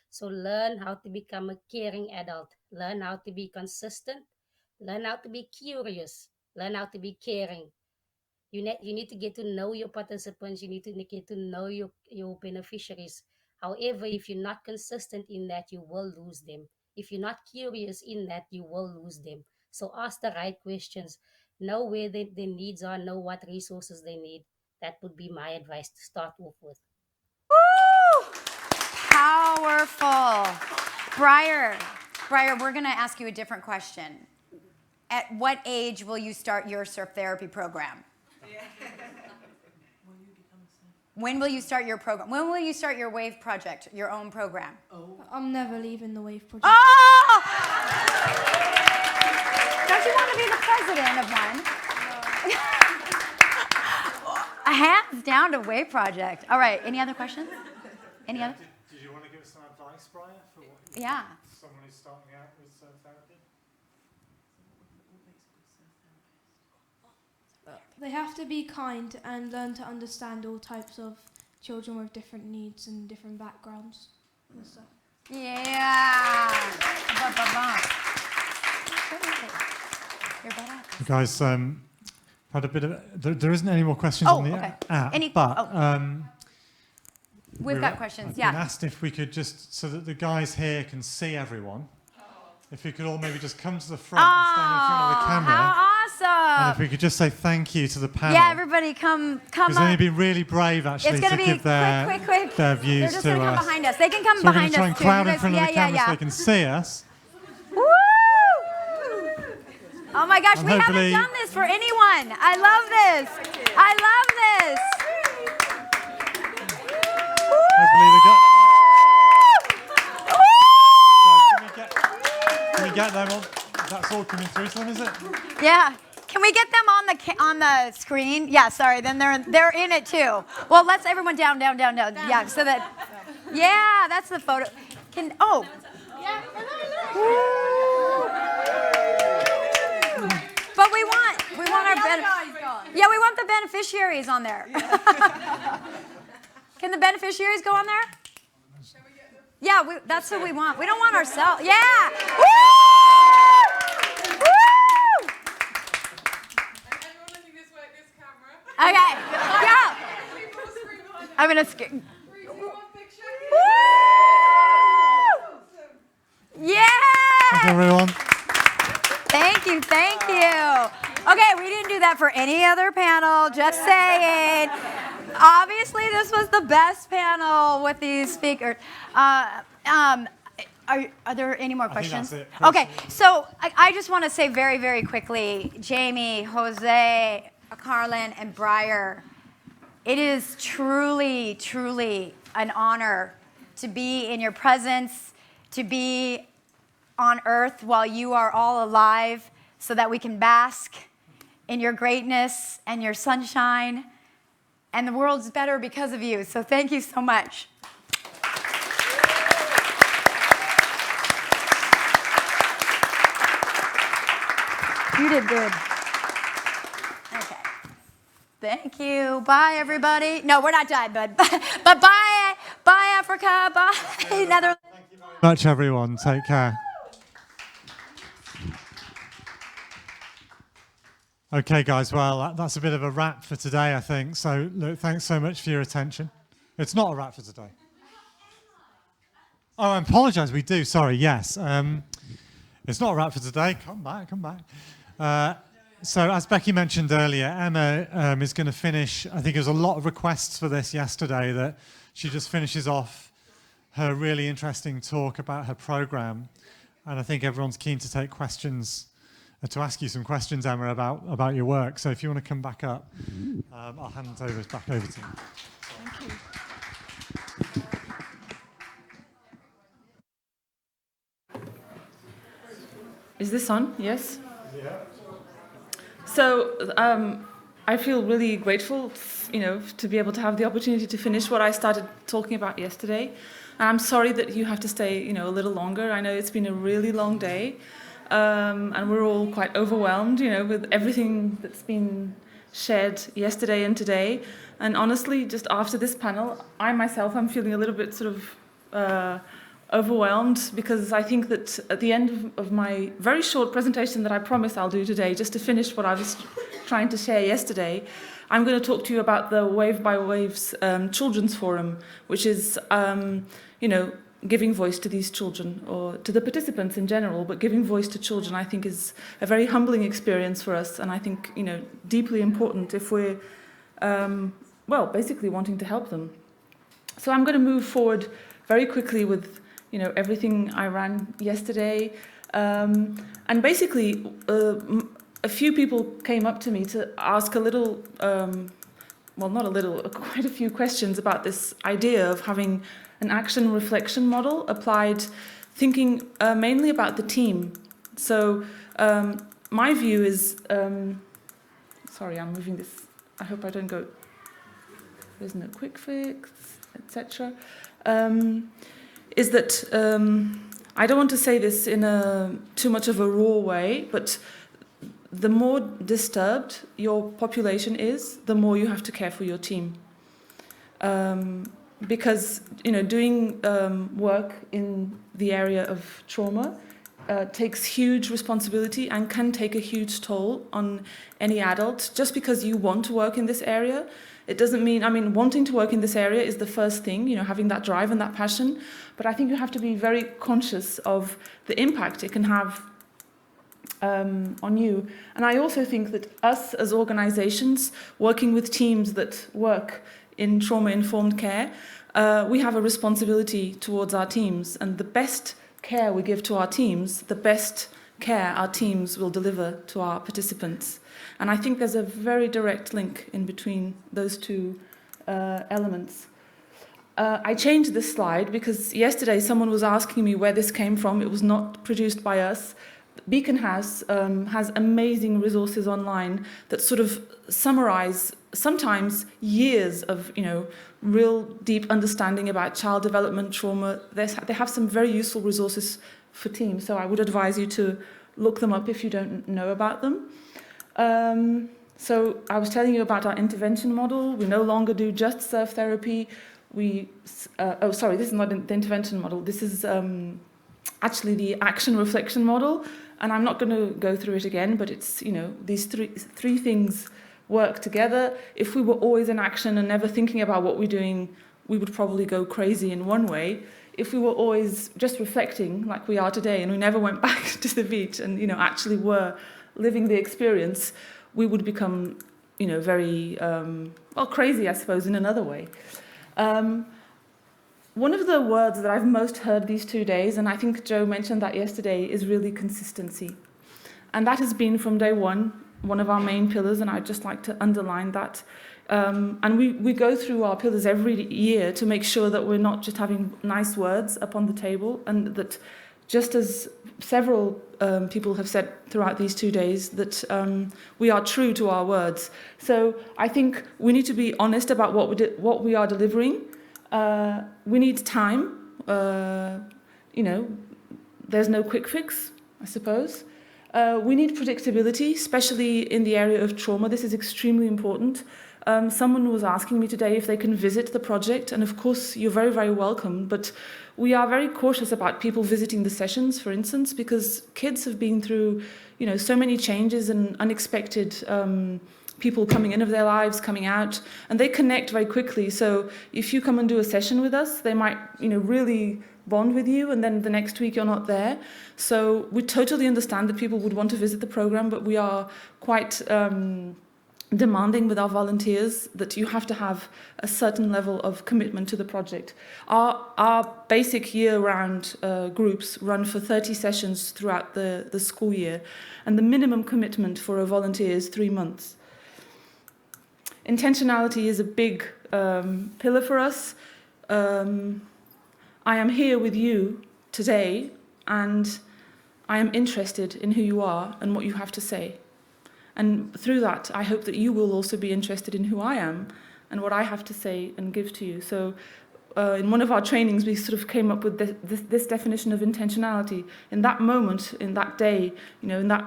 So learn how to become a caring adult, learn how to be consistent, learn how to be curious, learn how to be caring. You need to get to know your participants, you need to get to know your beneficiaries. However, if you're not consistent in that, you will lose them. If you're not curious in that, you will lose them. So ask the right questions, know where their needs are, know what resources they need. That would be my advice to start off with. Woo! Powerful. Bryher, we're going to ask you a different question. At what age will you start your surf therapy program? When will you start your program? When will you start your wave project, your own program? I'm never leaving the wave project. Oh! Don't you want to be the president of one? A hands down to wave project. All right, any other questions? Any other? Did you want to give us some advice, Bryher, for what Yeah. someone who's starting out with surf therapy? They have to be kind and learn to understand all types of children with different needs and different backgrounds and stuff. Yeah. You're better. Guys, had a bit of there isn't any more questions on the okay. app, We've got questions. I've Yeah. been asked if we could just, so that the guys here can see everyone, if we could all maybe just come to the front and stand in front of the camera. How awesome! And if we could just say thank you to the panel. Yeah, everybody come Because up. they've been really brave, actually, It's gonna to be give their quick. their They're views just to gonna come us. behind us. They can come So we're going behind to try us and too. crowd You in guys- front of the camera so yeah. they can see us. Woo! Oh my gosh, And we haven't hopefully- done this for anyone. I love this. I love this. Hopefully they got. Guys, can we get them on? That's all coming through to them, is it? Yeah. Can we get them on the screen? Yeah, sorry. Then they're in it too. Well, let's everyone down. Yeah, so that. Yeah, that's the photo. But we want our we want the beneficiaries on there. Can the beneficiaries go on there? Yeah, that's what we want. We don't want ourselves. Yeah. Woo! Woo! Okay. Yeah. I'm gonna skip. Woo! Yeah. Thank everyone. Thank you. Okay, we didn't do that for any other panel, just saying. Obviously, this was the best panel with these speakers. Are there any more questions? I think that's it. Okay, so I just want to say very, very quickly, Jamie, Jose, Carlien, and Bryher, it is truly, truly an honor to be in your presence, to be on earth while you are all alive so that we can bask in your greatness and your sunshine. And the world's better because of you. So thank you so much. You did good. Thank you. Bye, everybody. No, we're not done, but bye. Bye, Africa. Bye, Netherlands. Thank you very much, everyone. Take care. Okay, guys. Well, that's a bit of a wrap for today, I think. So, look, thanks so much for your attention. It's not a wrap for today. Oh, I apologise. We do. Sorry. Yes. It's not a wrap for today. Come back. So, as Becky mentioned earlier, Emma is going to finish. I think there's a lot of requests for this yesterday that she just finishes off her really interesting talk about her programme. And I think everyone's keen to take questions, to ask you some questions, Emma, about your work. So if you want to come back up, I'll hand it back over to you. Thank you. Is this on? Yes? Yeah. So I feel really grateful, to be able to have the opportunity to finish what I started talking about yesterday. And I'm sorry that you have to stay, a little longer. I know it's been a really long day, and we're all quite overwhelmed, with everything that's been shared yesterday and today. And honestly, just after this panel, I myself, I'm feeling a little bit sort of overwhelmed, because I think that at the end of my very short presentation that I promised I'll do today, just to finish what I was trying to share yesterday, I'm going to talk to you about the Wave by Waves Children's Forum, which is, giving voice to these children, or to the participants in general, but giving voice to children, I think, is a very humbling experience for us, and I think, deeply important if we're, basically wanting to help them. So I'm going to move forward very quickly with everything I ran yesterday. And basically, a few people came up to me to ask a little, not a little, quite a few questions about this idea of having an action reflection model applied, thinking mainly about the team. So my view is, sorry, I'm moving this, I hope I don't go, there's no quick fix, etc. Is that I don't want to say this in too much of a raw way, but the more disturbed your population is, the more you have to care for your team. Because doing work in the area of trauma takes huge responsibility and can take a huge toll on any adult. Just because you want to work in this area, it doesn't mean, wanting to work in this area is the first thing, having that drive and that passion. But I think you have to be very conscious of the impact it can have on you. And I also think that us as organizations, working with teams that work in trauma-informed care, we have a responsibility towards our teams. And the best care we give to our teams, the best care our teams will deliver to our participants. And I think there's a very direct link in between those two elements. I changed this slide because yesterday someone was asking me where this came from. It was not produced by us. Beacon has amazing resources online that sort of summarize sometimes years of real deep understanding about child development, trauma. They have some very useful resources for teams, so I would advise you to look them up if you don't know about them. So I was telling you about our intervention model. We no longer do just surf therapy. This is not the intervention model. This is actually the action reflection model. And I'm not going to go through it again, but it's, these three things work together. If we were always in action and never thinking about what we're doing, we would probably go crazy in one way. If we were always just reflecting like we are today and we never went back to the beach and, actually were living the experience, we would become, very, crazy, I suppose, in another way. One of the words that I've most heard these 2 days, and I think Joe mentioned that yesterday, is really consistency. And that has been from day one of our main pillars, and I'd just like to underline that. And we go through our pillars every year to make sure that we're not just having nice words up on the table, and that just as several people have said throughout these 2 days, that we are true to our words. So I think we need to be honest about what we are delivering. We need time. There's no quick fix, I suppose. We need predictability, especially in the area of trauma. This is extremely important. Someone was asking me today if they can visit the project, and of course you're very, very welcome, but we are very cautious about people visiting the sessions, for instance, because kids have been through, so many changes and unexpected people coming in of their lives, coming out, and they connect very quickly. So if you come and do a session with us, they might, really bond with you, and then the next week you're not there. So we totally understand that people would want to visit the program, but we are quite demanding with our volunteers that you have to have a certain level of commitment to the project. Our basic year-round groups run for 30 sessions throughout the school year, and the minimum commitment for a volunteer is 3 months. Intentionality is a big pillar for us. I am here with you today, and I am interested in who you are and what you have to say. And through that, I hope that you will also be interested in who I am and what I have to say and give to you. So in one of our trainings, we sort of came up with this definition of intentionality. In that moment, in that day, in that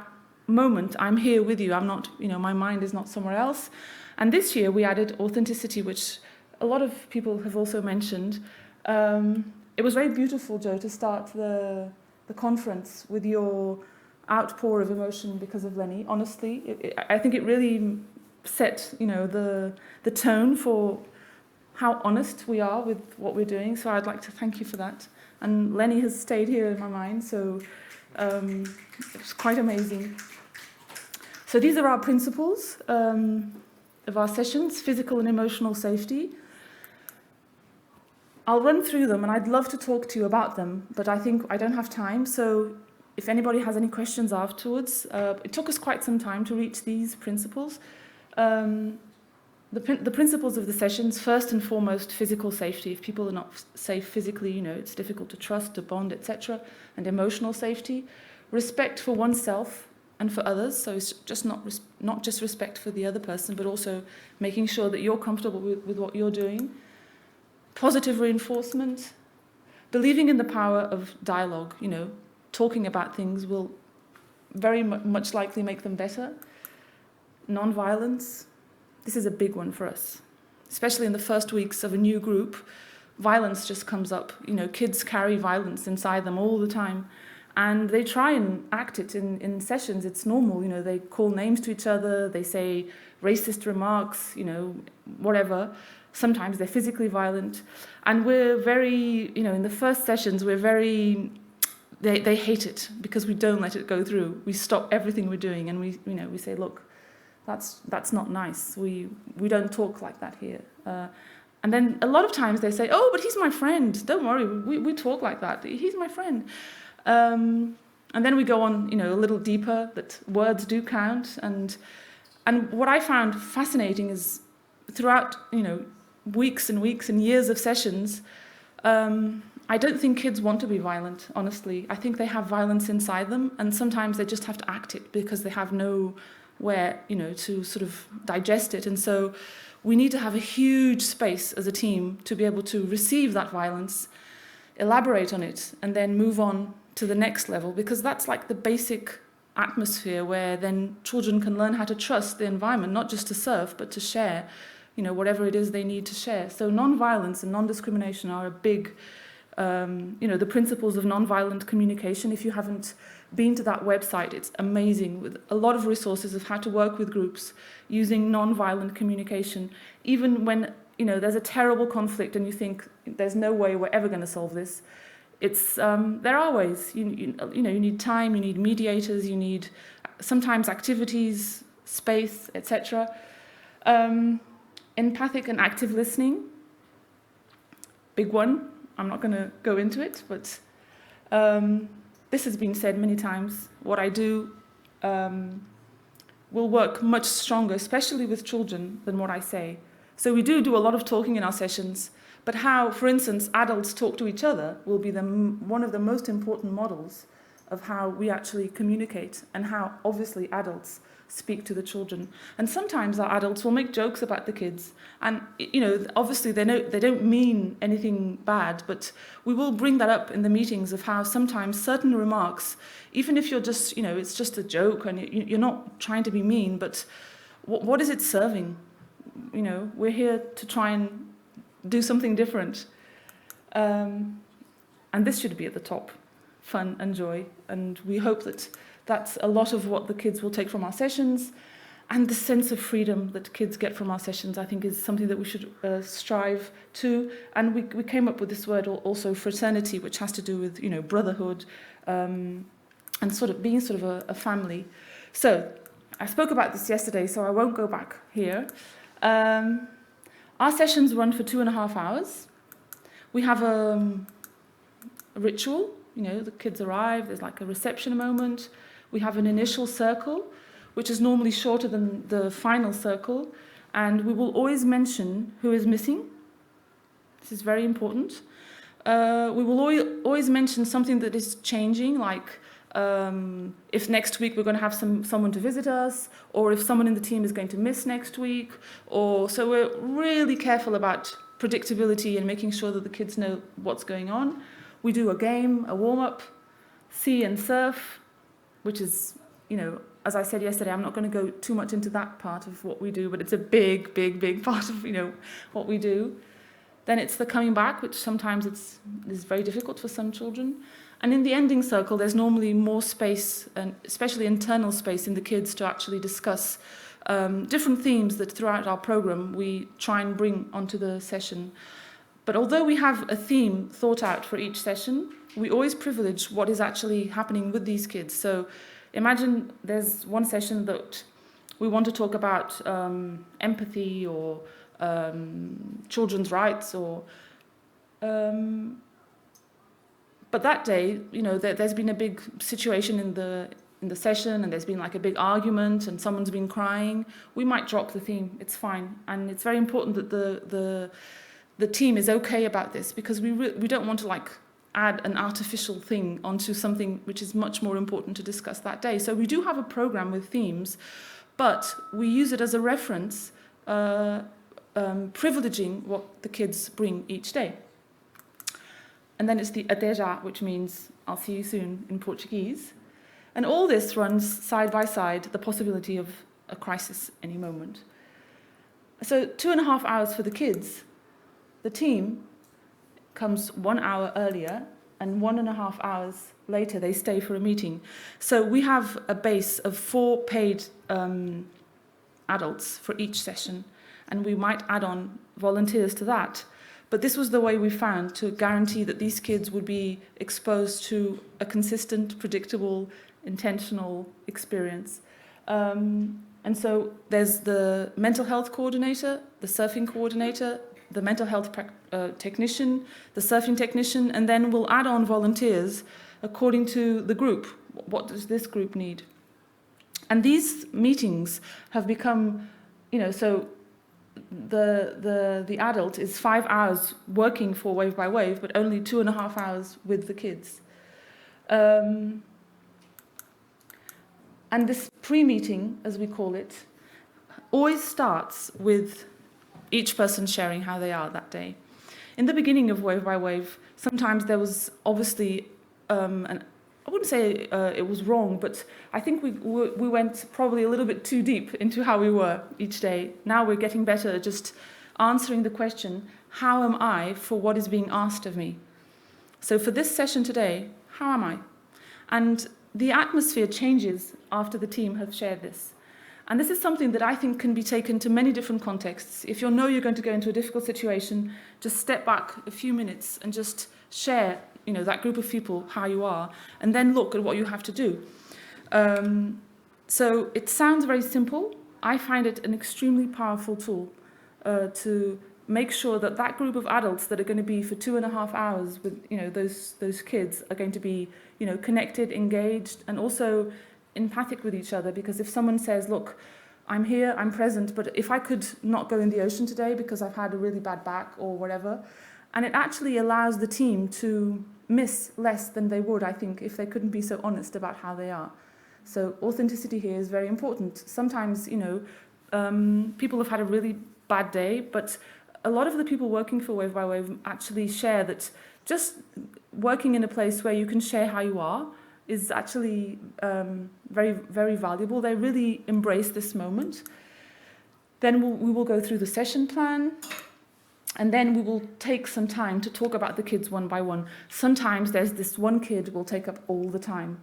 moment, I'm here with you. I'm not, my mind is not somewhere else. And this year, we added authenticity, which a lot of people have also mentioned. It was very beautiful, Joe, to start the conference with your outpour of emotion because of Lenny. Honestly, I think it really set, the tone for how honest we are with what we're doing. So I'd like to thank you for that. And Lenny has stayed here in my mind, so it's quite amazing. So these are our principles of our sessions: physical and emotional safety. I'll run through them, and I'd love to talk to you about them, but I think I don't have time. So if anybody has any questions afterwards, it took us quite some time to reach these principles. The principles of the sessions: first and foremost, physical safety. If people are not safe physically, it's difficult to trust, to bond, etc. And emotional safety, respect for oneself and for others. So it's just not just respect for the other person, but also making sure that you're comfortable with what you're doing. Positive reinforcement, believing in the power of dialogue. Talking about things will very much likely make them better. Non-violence. This is a big one for us, especially in the first weeks of a new group. Violence just comes up. Kids carry violence inside them all the time, and they try and act it in sessions. It's normal. They call names to each other. They say racist remarks. Whatever. Sometimes they're physically violent, and we're very. In the first sessions, we're very. They hate it because we don't let it go through. We stop everything we're doing, and we say, look, that's not nice. We don't talk like that here. And then a lot of times they say, oh, but he's my friend. Don't worry, we talk like that. He's my friend. And then we go on, a little deeper, that words do count. And what I found fascinating is throughout, weeks and weeks and years of sessions, I don't think kids want to be violent, honestly. I think they have violence inside them, and sometimes they just have to act it because they have nowhere, to sort of digest it. And so we need to have a huge space as a team to be able to receive that violence, elaborate on it, and then move on to the next level, because that's like the basic atmosphere where then children can learn how to trust the environment, not just to surf, but to share, whatever it is they need to share. So non-violence and non-discrimination are a big... the principles of non-violent communication. If you haven't been to that website, it's amazing, with a lot of resources of how to work with groups using non-violent communication. Even when there's a terrible conflict and you think there's no way we're ever going to solve this, it's there are ways. You need time, you need mediators, you need sometimes activities, space, etc. Empathic and active listening, big one. I'm not going to go into it, but this has been said many times. What I do will work much stronger, especially with children, than what I say. So we do a lot of talking in our sessions, but how, for instance, adults talk to each other will be one of the most important models of how we actually communicate, and how, obviously, adults speak to the children. And sometimes our adults will make jokes about the kids, and obviously they don't mean anything bad, but we will bring that up in the meetings of how sometimes certain remarks, even if you're just it's just a joke and you're not trying to be mean, but what is it serving? we're here to try and do something different. And this should be at the top, fun and joy. And we hope that that's a lot of what the kids will take from our sessions. And the sense of freedom that kids get from our sessions, I think, is something that we should strive to. And we came up with this word also, fraternity, which has to do with, brotherhood, and sort of being sort of a family. So I spoke about this yesterday, so I won't go back here. Our sessions run for 2.5 hours. We have a ritual. The kids arrive, there's like a reception moment. We have an initial circle, which is normally shorter than the final circle, and we will always mention who is missing. This is very important. We will always mention something that is changing, like if next week we're going to have someone to visit us, or if someone in the team is going to miss next week, so we're really careful about predictability and making sure that the kids know what's going on. We do a game, a warm-up, sea and surf, which is, as I said yesterday, I'm not going to go too much into that part of what we do, but it's a big, big, big part of, what we do. Then it's the coming back, which sometimes is very difficult for some children. And in the ending circle, there's normally more space, and especially internal space in the kids to actually discuss different themes that throughout our program we try and bring onto the session. But although we have a theme thought out for each session, we always privilege what is actually happening with these kids. So imagine there's one session that we want to talk about empathy or children's rights, but that day, there's been a big situation in the session, and there's been like a big argument, and someone's been crying. We might drop the theme. It's fine, and it's very important that the team is okay about this, because we don't want to add an artificial thing onto something which is much more important to discuss that day. So we do have a program with themes, but we use it as a reference, privileging what the kids bring each day. And then it's the adeja, which means I'll see you soon in Portuguese. And all this runs side by side the possibility of a crisis any moment. So 2.5 hours for the kids. The team comes 1 hour earlier, and 1.5 hours later they stay for a meeting. So we have a base of 4 paid adults for each session, and we might add on volunteers to that. But this was the way we found to guarantee that these kids would be exposed to a consistent, predictable, intentional experience. And so there's the mental health coordinator, the surfing coordinator, the mental health technician, the surfing technician, and then we'll add on volunteers according to the group. What does this group need? And these meetings have become, so the adult is 5 hours working for Wave by Wave, but only 2.5 hours with the kids. And this pre-meeting, as we call it, always starts with each person sharing how they are that day. In the beginning of Wave by Wave, sometimes there was obviously, I wouldn't say it was wrong, but I think we went probably a little bit too deep into how we were each day. Now we're getting better at just answering the question, how am I for what is being asked of me? So for this session today, how am I? And the atmosphere changes after the team have shared this. And this is something that I think can be taken to many different contexts. If you know you're going to go into a difficult situation, just step back a few minutes and just share, that group of people, how you are, and then look at what you have to do. So it sounds very simple. I find it an extremely powerful tool to make sure that that group of adults that are going to be for 2.5 hours with, those kids are going to be, connected, engaged, and also empathic with each other. Because if someone says, look, I'm here, I'm present, but if I could not go in the ocean today because I've had a really bad back or whatever, and it actually allows the team to miss less than they would, I think, if they couldn't be so honest about how they are. So authenticity here is very important. Sometimes, people have had a really bad day, but a lot of the people working for Wave by Wave actually share that just working in a place where you can share how you are is actually very, very valuable. They really embrace this moment. Then we will go through the session plan, and then we will take some time to talk about the kids one by one. Sometimes there's this one kid will take up all the time.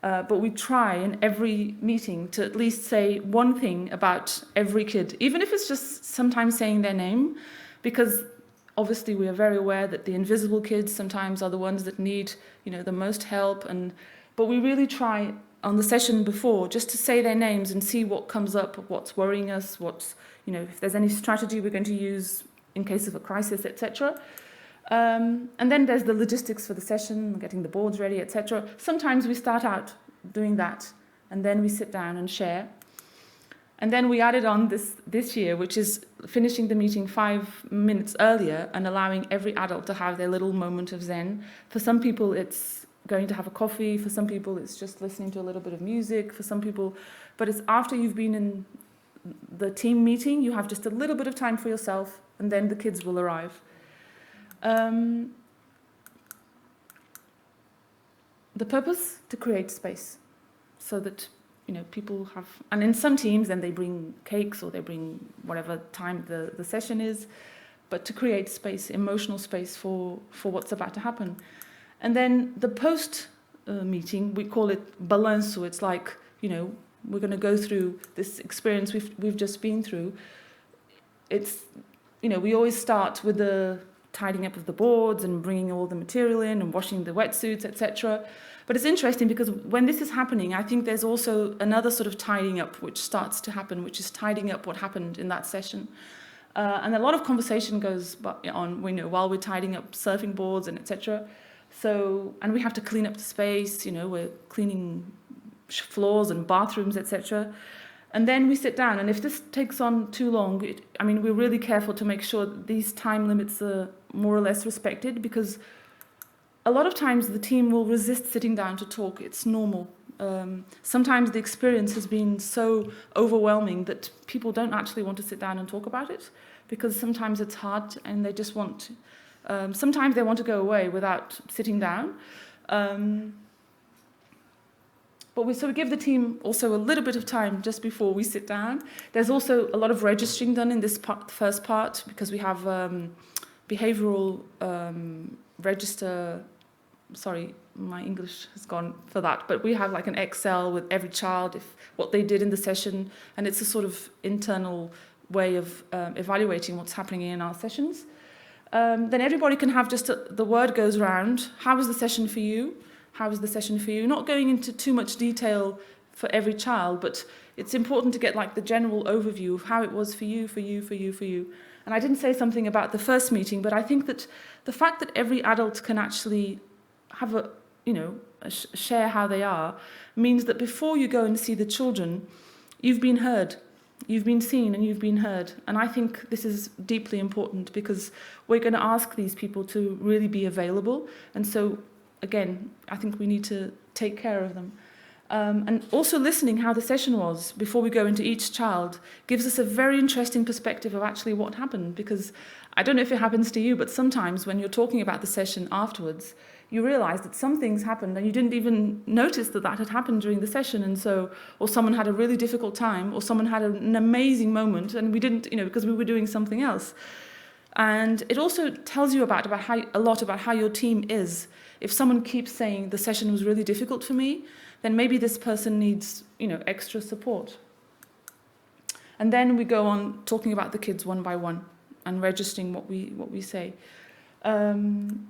But we try in every meeting to at least say one thing about every kid, even if it's just sometimes saying their name, because obviously we are very aware that the invisible kids sometimes are the ones that need, the most help. But we really try on the session before just to say their names and see what comes up, what's worrying us, if there's any strategy we're going to use in case of a crisis, etc. And then there's the logistics for the session, getting the boards ready, etc. Sometimes we start out doing that, and then we sit down and share. And then we added on this year, which is finishing the meeting 5 minutes earlier and allowing every adult to have their little moment of zen. For some people, it's going to have a coffee. For some people, it's just listening to a little bit of music. For some people, but it's after you've been in the team meeting, you have just a little bit of time for yourself, and then the kids will arrive. The purpose, to create space so that people have, and in some teams then they bring cakes or they bring whatever time the session is, but to create space, emotional space for what's about to happen. And then the post meeting, we call it balanço. It's like, we're going to go through this experience we've just been through. It's, we always start with the tidying up of the boards and bringing all the material in and washing the wetsuits, etc. But it's interesting because when this is happening, I think there's also another sort of tidying up which starts to happen, which is tidying up what happened in that session. And a lot of conversation goes on, while we're tidying up surfing boards and etc. So, and we have to clean up the space, we're cleaning floors and bathrooms, etc. And then we sit down, and if this takes on too long, we're really careful to make sure that these time limits are more or less respected, because a lot of times the team will resist sitting down to talk. It's normal. Sometimes the experience has been so overwhelming that people don't actually want to sit down and talk about it, because sometimes it's hard and they just want, sometimes they want to go away without sitting down. But we give the team also a little bit of time just before we sit down. There's also a lot of registering done in this first part, because we have behavioral register. Sorry, my English has gone for that. But we have like an Excel with every child, what they did in the session. And it's a sort of internal way of evaluating what's happening in our sessions. Then everybody can have the word goes around. How was the session for you? How was the session for you? Not going into too much detail for every child, but it's important to get like the general overview of how it was for you. And I didn't say something about the first meeting, but I think that the fact that every adult can actually have share how they are means that before you go and see the children, you've been heard, you've been seen, and you've been heard. And I think this is deeply important, because we're going to ask these people to really be available. And so, again, I think we need to take care of them. And also listening how the session was before we go into each child gives us a very interesting perspective of actually what happened, because I don't know if it happens to you, but sometimes when you're talking about the session afterwards, you realise that some things happened and you didn't even notice that had happened during the session, and so, or someone had a really difficult time, or someone had an amazing moment and we didn't, because we were doing something else. And it also tells you a lot about how your team is. If someone keeps saying the session was really difficult for me, then maybe this person needs, extra support. And then we go on talking about the kids one by one and registering what we say. And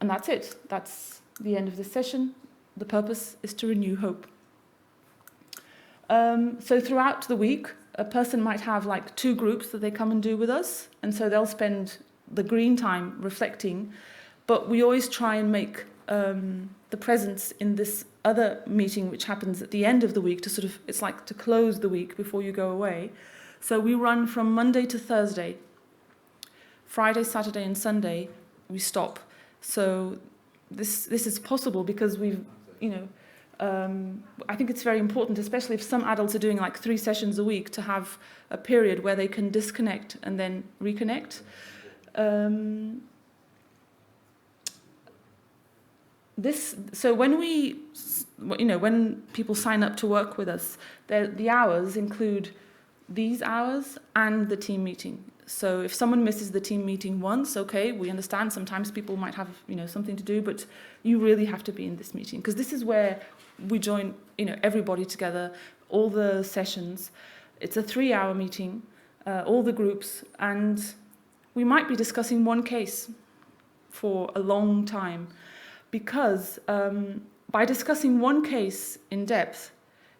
that's it. That's the end of the session. The purpose is to renew hope. So throughout the week, a person might have like 2 groups that they come and do with us. And so they'll spend the green time reflecting. But we always try and make the presence in this other meeting, which happens at the end of the week, it's like to close the week before you go away. So we run from Monday to Thursday. Friday, Saturday, and Sunday, we stop. So this is possible because we've, I think it's very important, especially if some adults are doing like 3 sessions a week, to have a period where they can disconnect and then reconnect. So when people sign up to work with us, the hours include, these hours and the team meeting. So if someone misses the team meeting once, okay, we understand sometimes people might have, something to do, but you really have to be in this meeting, because this is where we join, everybody together, all the sessions. It's a 3-hour meeting, all the groups, and we might be discussing one case for a long time, because by discussing one case in depth,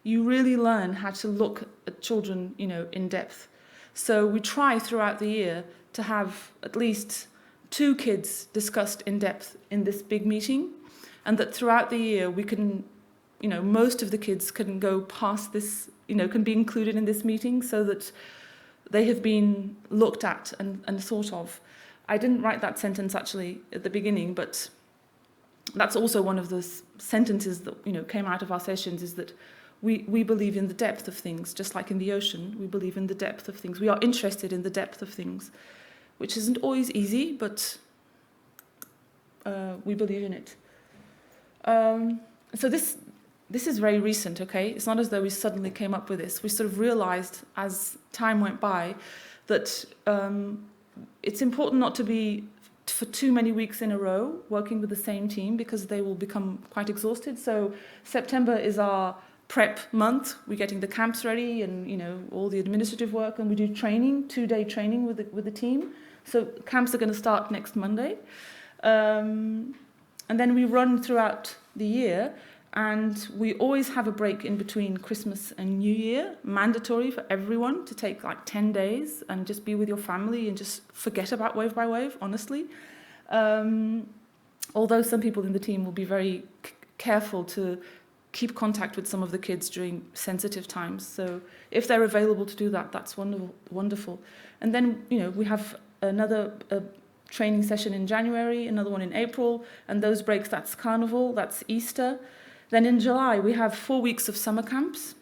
you really learn how to look at children, in depth. So we try throughout the year to have at least 2 kids discussed in depth in this big meeting, and that throughout the year we can, most of the kids can go past this, can be included in this meeting, so that they have been looked at and thought of. I didn't write that sentence actually at the beginning, but that's also one of the sentences that came out of our sessions, is that we believe in the depth of things, just like in the ocean. We believe in the depth of things. We are interested in the depth of things, which isn't always easy, but we believe in it. So this is very recent, okay? It's not as though we suddenly came up with this. We sort of realized as time went by that it's important not to be for too many weeks in a row working with the same team, because they will become quite exhausted. So September is our prep month. We're getting the camps ready and all the administrative work, and we do training, 2-day training with the team. So camps are going to start next Monday, and then we run throughout the year, and we always have a break in between Christmas and New Year, mandatory for everyone to take like 10 days and just be with your family and just forget about Wave by Wave, honestly. Although some people in the team will be very careful to keep contact with some of the kids during sensitive times. So if they're available to do that, that's wonderful. And then, we have another training session in January, another one in April, and those breaks, that's Carnival, that's Easter. Then in July, we have 4 weeks of summer camps.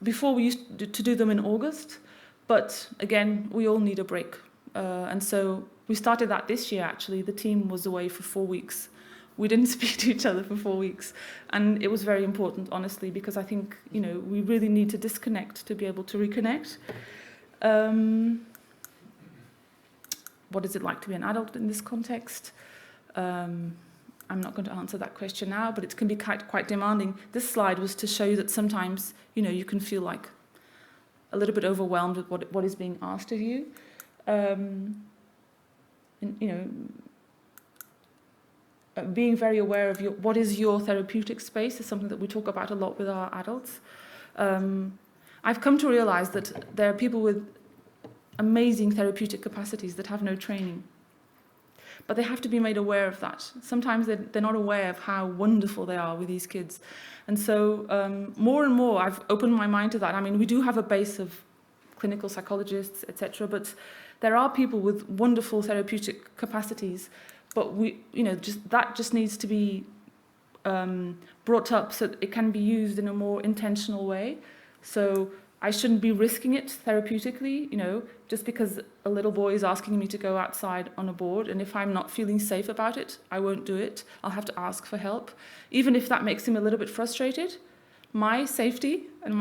Before, we used to do them in August, but again, we all need a break. And so we started that this year, actually. The team was away for 4 weeks. We didn't speak to each other for 4 weeks. And it was very important, honestly, because I think, we really need to disconnect to be able to reconnect. What is it like to be an adult in this context? I'm not going to answer that question now, but it can be quite demanding. This slide was to show you that sometimes, you can feel like a little bit overwhelmed with what is being asked of you. Being very aware of what is your therapeutic space is something that we talk about a lot with our adults. I've come to realize that there are people with amazing therapeutic capacities that have no training. But they have to be made aware of that. Sometimes they're not aware of how wonderful they are with these kids. And so more and more I've opened my mind to that. I mean, we do have a base of clinical psychologists, etc., but there are people with wonderful therapeutic capacities, but that just needs to be brought up so that it can be used in a more intentional way. So I shouldn't be risking it therapeutically, just because a little boy is asking me to go outside on a board, and if I'm not feeling safe about it, I won't do it. I'll have to ask for help, even if that makes him a little bit frustrated. My safety and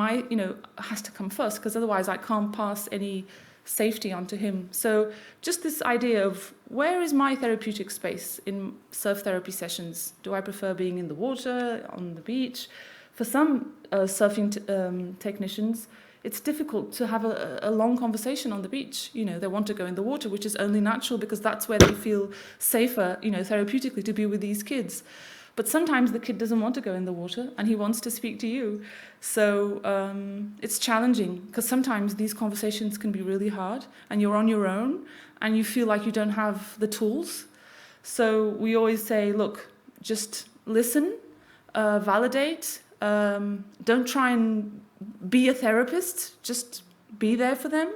has to come first, because otherwise I can't pass any safety onto him. So just this idea of where is my therapeutic space in surf therapy sessions? Do I prefer being in the water, on the beach? For some surfing technicians, it's difficult to have a long conversation on the beach. They want to go in the water, which is only natural because that's where they feel safer, therapeutically, to be with these kids. But sometimes the kid doesn't want to go in the water and he wants to speak to you. So it's challenging because sometimes these conversations can be really hard and you're on your own and you feel like you don't have the tools. So we always say, look, just listen, validate, don't try and be a therapist, just be there for them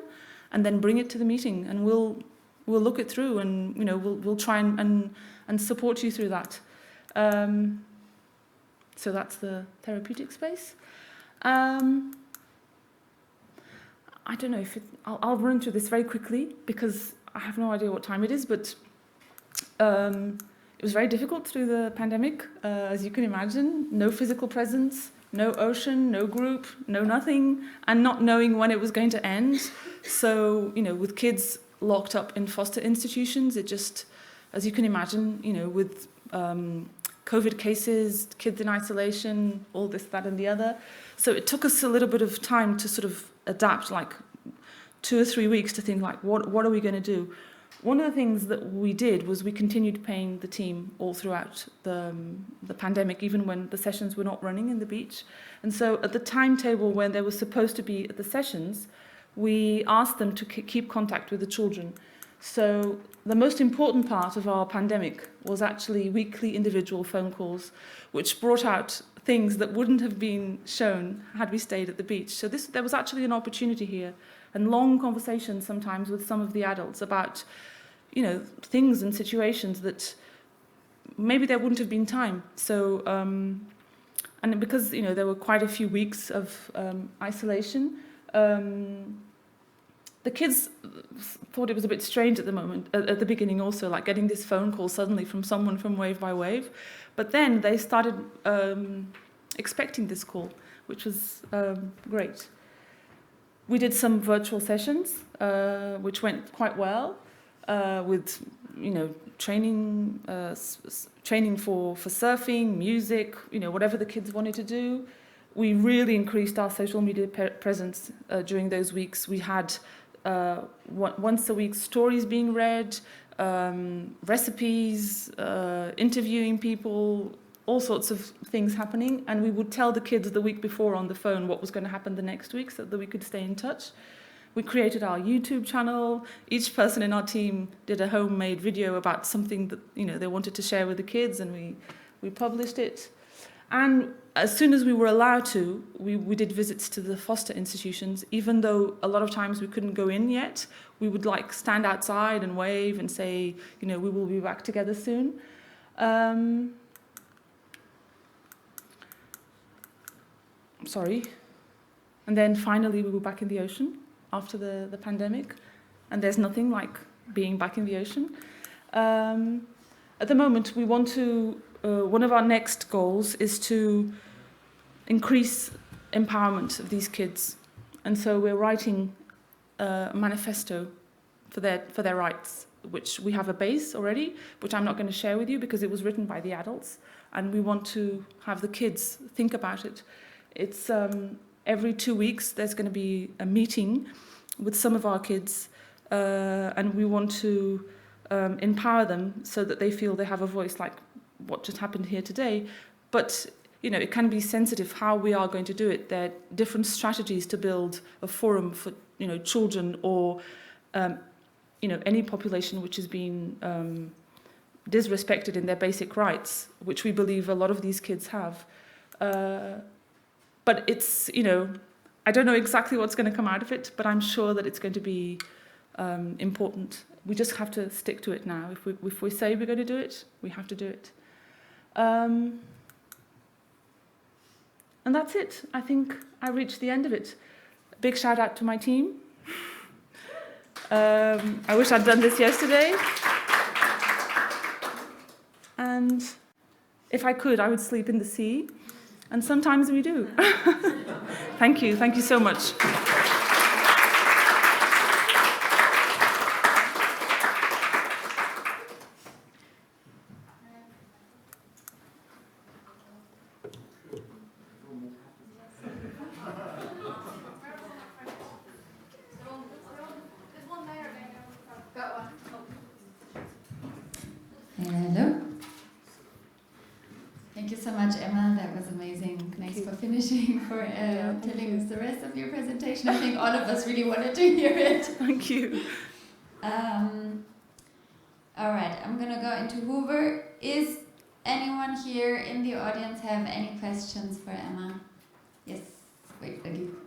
and then bring it to the meeting and we'll look it through and we'll try and support you through that. So that's the therapeutic space. I don't know if I'll run through this very quickly because I have no idea what time it is, but it was very difficult through the pandemic, as you can imagine. No physical presence, no ocean, no group, no nothing, and not knowing when it was going to end. So, with kids locked up in foster institutions, it just, as you can imagine, with COVID cases, kids in isolation, all this, that, and the other. So it took us a little bit of time to sort of adapt, like 2 or 3 weeks to think, like, what are we going to do? One of the things that we did was we continued paying the team all throughout the pandemic, even when the sessions were not running in the beach. And so at the timetable when they were supposed to be at the sessions, we asked them to keep contact with the children. So the most important part of our pandemic was actually weekly individual phone calls, which brought out things that wouldn't have been shown had we stayed at the beach. So there was actually an opportunity here, and long conversations sometimes with some of the adults about things and situations that maybe there wouldn't have been time. So, and because, there were quite a few weeks of isolation, the kids thought it was a bit strange at the beginning also, like getting this phone call suddenly from someone from Wave by Wave. But then they started expecting this call, which was great. We did some virtual sessions, which went quite well. With training for surfing, music, whatever the kids wanted to do. We really increased our social media presence during those weeks. We had once a week stories being read, recipes, interviewing people, all sorts of things happening, and we would tell the kids the week before on the phone what was going to happen the next week so that we could stay in touch. We created our YouTube channel. Each person in our team did a homemade video about something that they wanted to share with the kids, and we published it. And as soon as we were allowed to, we did visits to the foster institutions, even though a lot of times we couldn't go in yet. We would stand outside and wave and say, we will be back together soon. Sorry. And then finally we were back in the ocean after the pandemic, and there's nothing like being back in the ocean. At the moment, we want to, one of our next goals is to increase empowerment of these kids. And so we're writing a manifesto for their rights, which we have a base already, which I'm not going to share with you because it was written by the adults, and we want to have the kids think about it. It's every 2 weeks there's going to be a meeting with some of our kids, and we want to empower them so that they feel they have a voice, like what just happened here today. But it can be sensitive how we are going to do it. There are different strategies to build a forum for children or any population which has been disrespected in their basic rights, which we believe a lot of these kids have. But it's, I don't know exactly what's going to come out of it, but I'm sure that it's going to be important. We just have to stick to it now. If we say we're going to do it, we have to do it. And that's it. I think I reached the end of it. Big shout out to my team. I wish I'd done this yesterday. And if I could, I would sleep in the sea. And sometimes we do. Thank you so much. Hello. Thank you so much, Emma. That was amazing. Thanks for finishing, for telling us the rest of your presentation. I think all of us really wanted to hear it. Thank you. All right, I'm going to go into Hoover. Is anyone here in the audience have any questions for Emma? Yes. Wait, thank you.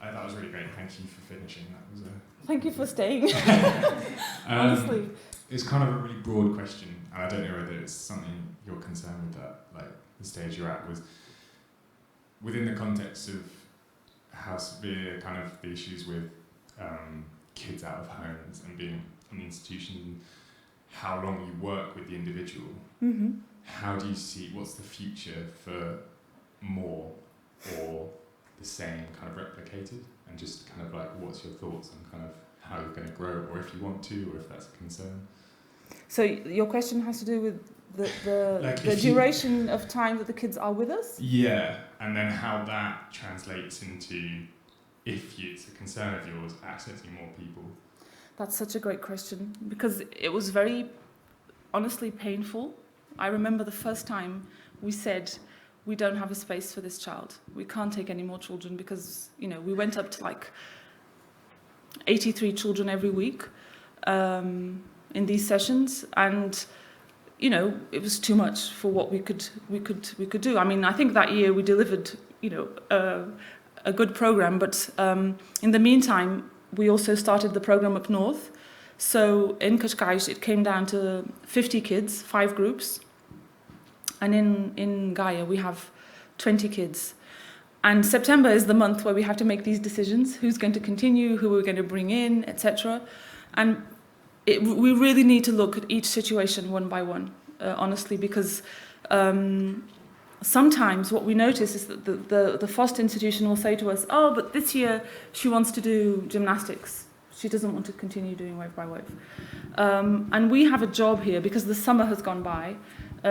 That was really great. Thank you for finishing. That was Thank you for staying. Honestly. It's kind of a really broad question, and I don't know whether it's something you're concerned with at the stage you're at, was within the context of how severe kind of the issues with kids out of homes and being in the institution, how long you work with the individual. Mm-hmm. how do you see, what's the future for more or the same kind of replicated? And just kind of like, what's your thoughts on kind of how you're going to grow, or if you want to, or if that's a concern? So your question has to do with the Like the duration of time that the kids are with us? Yeah, and then how that translates into, if it's a concern of yours, accessing more people. That's such a great question, because it was very, honestly, painful. I remember the first time we said, we don't have a space for this child. We can't take any more children, because, you know, we went up to like 83 children every week in these sessions, and you know, it was too much for what we could do. I mean, I think that year we delivered, you know, a good program, but in the meantime, we also started the program up north. So in Cascais, it came down to 50 kids, 5 groups, and in Gaia we have 20 kids. And September is the month where we have to make these decisions: who's going to continue, who we're going to bring in, etc. And we really need to look at each situation one by one, honestly, because sometimes what we notice is that the foster institution will say to us, oh, but this year she wants to do gymnastics. She doesn't want to continue doing wave by wave. And we have a job here, because the summer has gone by,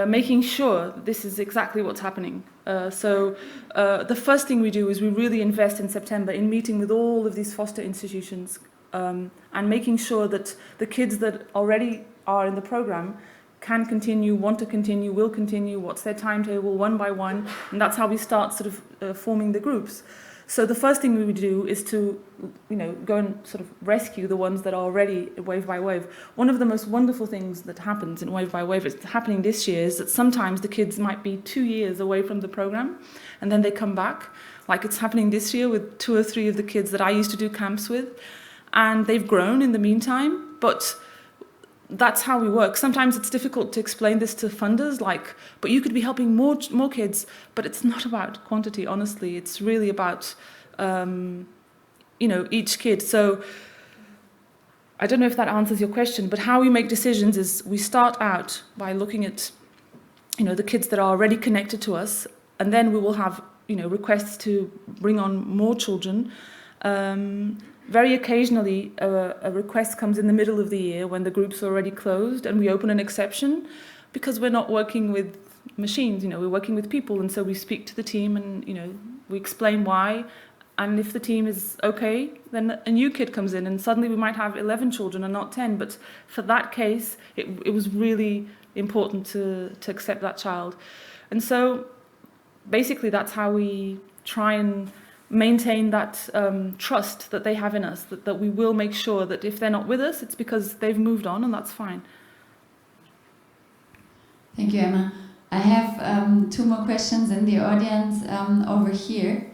making sure this is exactly what's happening. So the first thing we do is we really invest in September in meeting with all of these foster institutions, and making sure that the kids that already are in the program can continue, want to continue, will continue, what's their timetable, one by one, and that's how we start sort of forming the groups. So the first thing we would do is to, you know, go and sort of rescue the ones that are already wave by wave. One of the most wonderful things that happens in wave by wave, it's happening this year, is that sometimes the kids might be 2 years away from the program, and then they come back. Like it's happening this year with 2 or 3 of the kids that I used to do camps with. And they've grown in the meantime, but that's how we work. Sometimes it's difficult to explain this to funders, like, but you could be helping more kids, but it's not about quantity, honestly. It's really about, you know, each kid. So I don't know if that answers your question, but how we make decisions is we start out by looking at, you know, the kids that are already connected to us, and then we will have, you know, requests to bring on more children. Very occasionally, a request comes in the middle of the year when the group's are already closed, and we open an exception, because we're not working with machines, you know, we're working with people, and so we speak to the team and, you know, we explain why, and if the team is okay, then a new kid comes in, and suddenly we might have 11 children and not 10, but for that case, it was really important to accept that child. And so, basically, that's how we try and maintain that trust that they have in us, that we will make sure that if they're not with us, it's because they've moved on, and that's fine. Thank you, Emma. I have 2 more questions in the audience over here.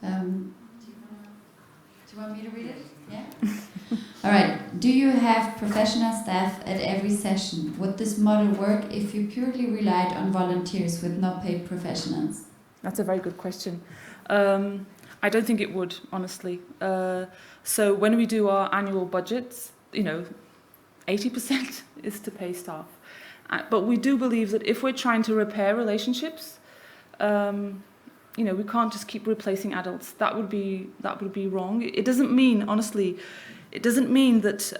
Do you want me to read it? Yeah? All right. Do you have professional staff at every session? Would this model work if you purely relied on volunteers with no paid professionals? That's a very good question. I don't think it would, honestly. So when we do our annual budgets, you know, 80% is to pay staff. But we do believe that if we're trying to repair relationships, you know, we can't just keep replacing adults. That would be wrong. It doesn't mean, honestly, it doesn't mean that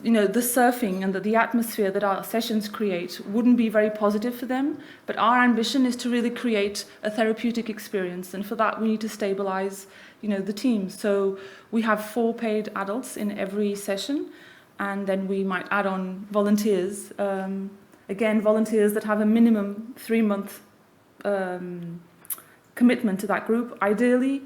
you know, the surfing and the atmosphere that our sessions create wouldn't be very positive for them, but our ambition is to really create a therapeutic experience, and for that we need to stabilize, you know, the team. So we have 4 paid adults in every session, and then we might add on volunteers. Again, volunteers that have a minimum 3-month commitment to that group. Ideally,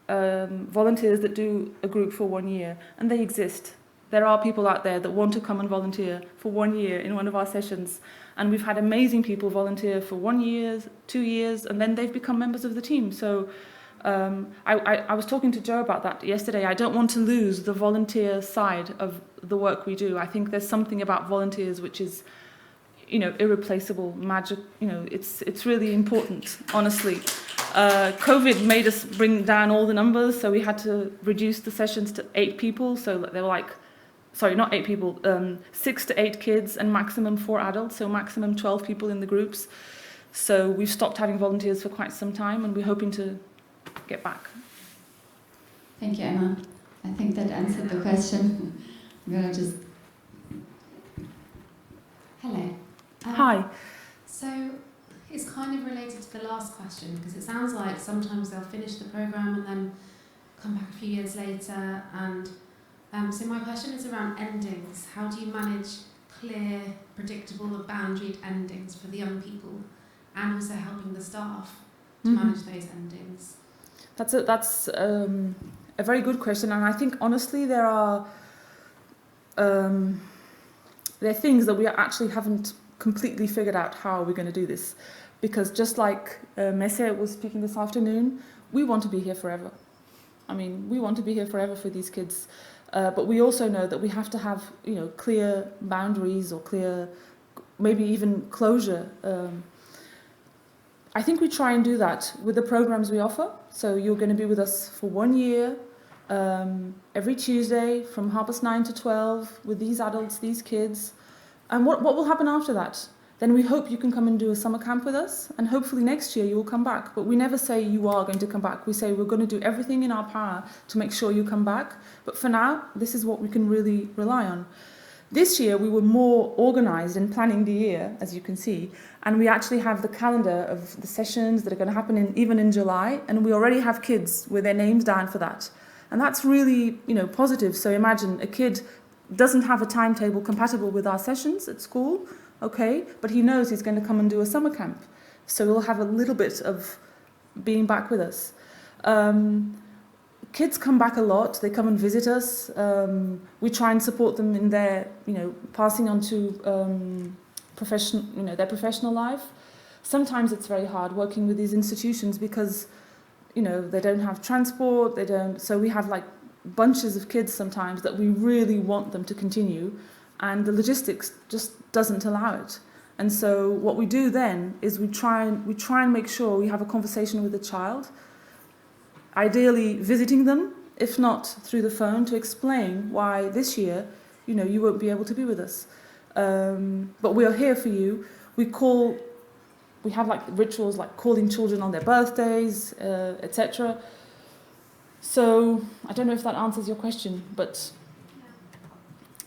volunteers that do a group for 1 year, and they exist. There are people out there that want to come and volunteer for 1 year in one of our sessions. And we've had amazing people volunteer for 1 year, 2 years, and then they've become members of the team. So I was talking to Joe about that yesterday. I don't want to lose the volunteer side of the work we do. I think there's something about volunteers which is, you know, irreplaceable, magic. You know, it's really important, honestly. COVID made us bring down all the numbers, so we had to reduce the sessions to 8 people. So they were like sorry, not 8 people, 6 to 8 kids and maximum 4 adults, so maximum 12 people in the groups. So we've stopped having volunteers for quite some time, and we're hoping to get back. Thank you, Emma. I think that answered the question. I'm going to just... Hello. Hi. So it's kind of related to the last question, because it sounds like sometimes they'll finish the programme and then come back a few years later. And so my question is around endings. How do you manage clear, predictable, boundaried endings for the young people, and also helping the staff to manage those endings? That's a very good question, and I think honestly there are things that we actually haven't completely figured out how we're going to do this, because just like Messe was speaking this afternoon, we want to be here forever. I mean, we want to be here forever for these kids, but we also know that we have to have, you know, clear boundaries or clear, maybe even closure. I think we try and do that with the programs we offer. So you're going to be with us for 1 year, every Tuesday from 9:30 to 12 with these adults, these kids. And what will happen after that? Then we hope you can come and do a summer camp with us, and hopefully next year you will come back. But we never say you are going to come back. We say we're going to do everything in our power to make sure you come back. But for now, this is what we can really rely on. This year we were more organised in planning the year, as you can see, and we actually have the calendar of the sessions that are going to happen even in July, and we already have kids with their names down for that. And that's really, you know, positive. So imagine a kid doesn't have a timetable compatible with our sessions at school, okay, but he knows he's going to come and do a summer camp. So he'll have a little bit of being back with us. Kids come back a lot. They come and visit us. We try and support them in their, you know, passing on to their professional life. Sometimes it's very hard working with these institutions because, you know, they don't have transport. They don't. So we have like bunches of kids sometimes that we really want them to continue, and the logistics just doesn't allow it. And so what we do then is we try and make sure we have a conversation with the child, ideally visiting them, if not through the phone, to explain why this year, you know, you won't be able to be with us. But we are here for you. We have like rituals like calling children on their birthdays, etc. So I don't know if that answers your question, but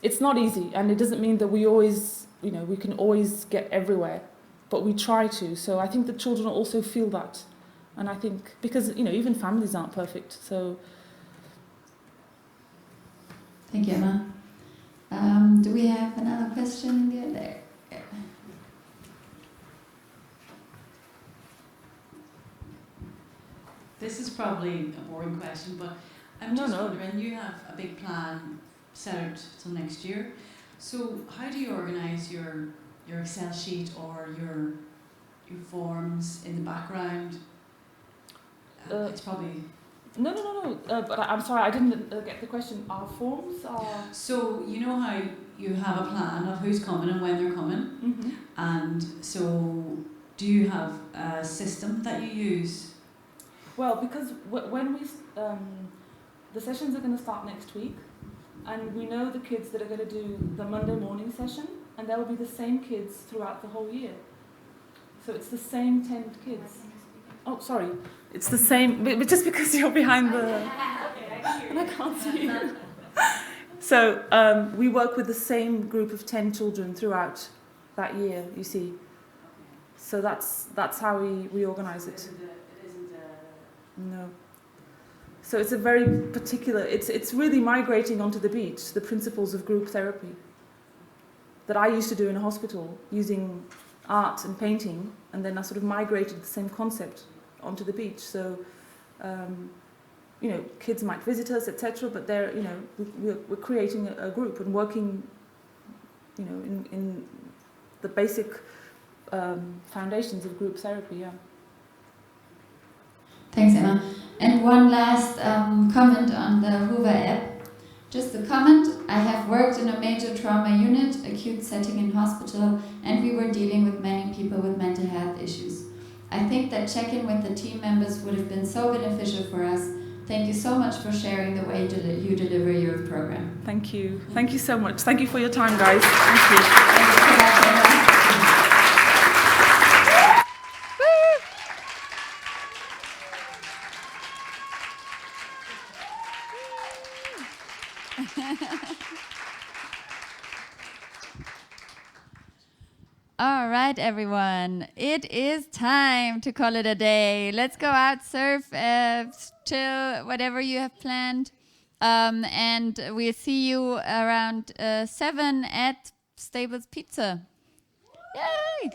it's not easy, and it doesn't mean that we always, you know, we can always get everywhere, but we try to. So I think the children also feel that. And I think, because, you know, even families aren't perfect, so... Thank you, Emma. Do we have another question in the end there? Yeah. This is probably a boring question, but I'm just wondering, you have a big plan set out till next year. So how do you organise your Excel sheet or your forms in the background? It's probably... No. But I'm sorry, I didn't get the question. Our forms are... So you know how you have a plan of who's coming and when they're coming? Mm-hmm. And so do you have a system that you use? Well, because when we... the sessions are going to start next week, and we know the kids that are going to do the Monday morning session, and there will be the same kids throughout the whole year. So it's the same 10 kids. Oh, sorry. It's the same, but just because you're behind the... and I can't see you. So we work with the same group of 10 children throughout that year, you see. So that's how we organise it. No. So it's a very particular... It's really migrating onto the beach, the principles of group therapy that I used to do in a hospital, using art and painting, and then I sort of migrated the same concept onto the beach. So, you know, kids might visit us, etc., but they're, you know, we're creating a group and working, you know, in the basic foundations of group therapy, yeah. Thanks, Emma. And one last comment on the Hoover app. Just a comment, I have worked in a major trauma unit, acute setting in hospital, and we were dealing with many people with mental health issues. I think that check-in with the team members would have been so beneficial for us Thank you so much for sharing the way you deliver your program. Thank you. Thank you so much. Thank you for your time, guys. Thank you. All right, everyone. It is time to call it a day. Let's go out, surf, chill, whatever you have planned. And we'll see you around 7 at Stables Pizza. Yay!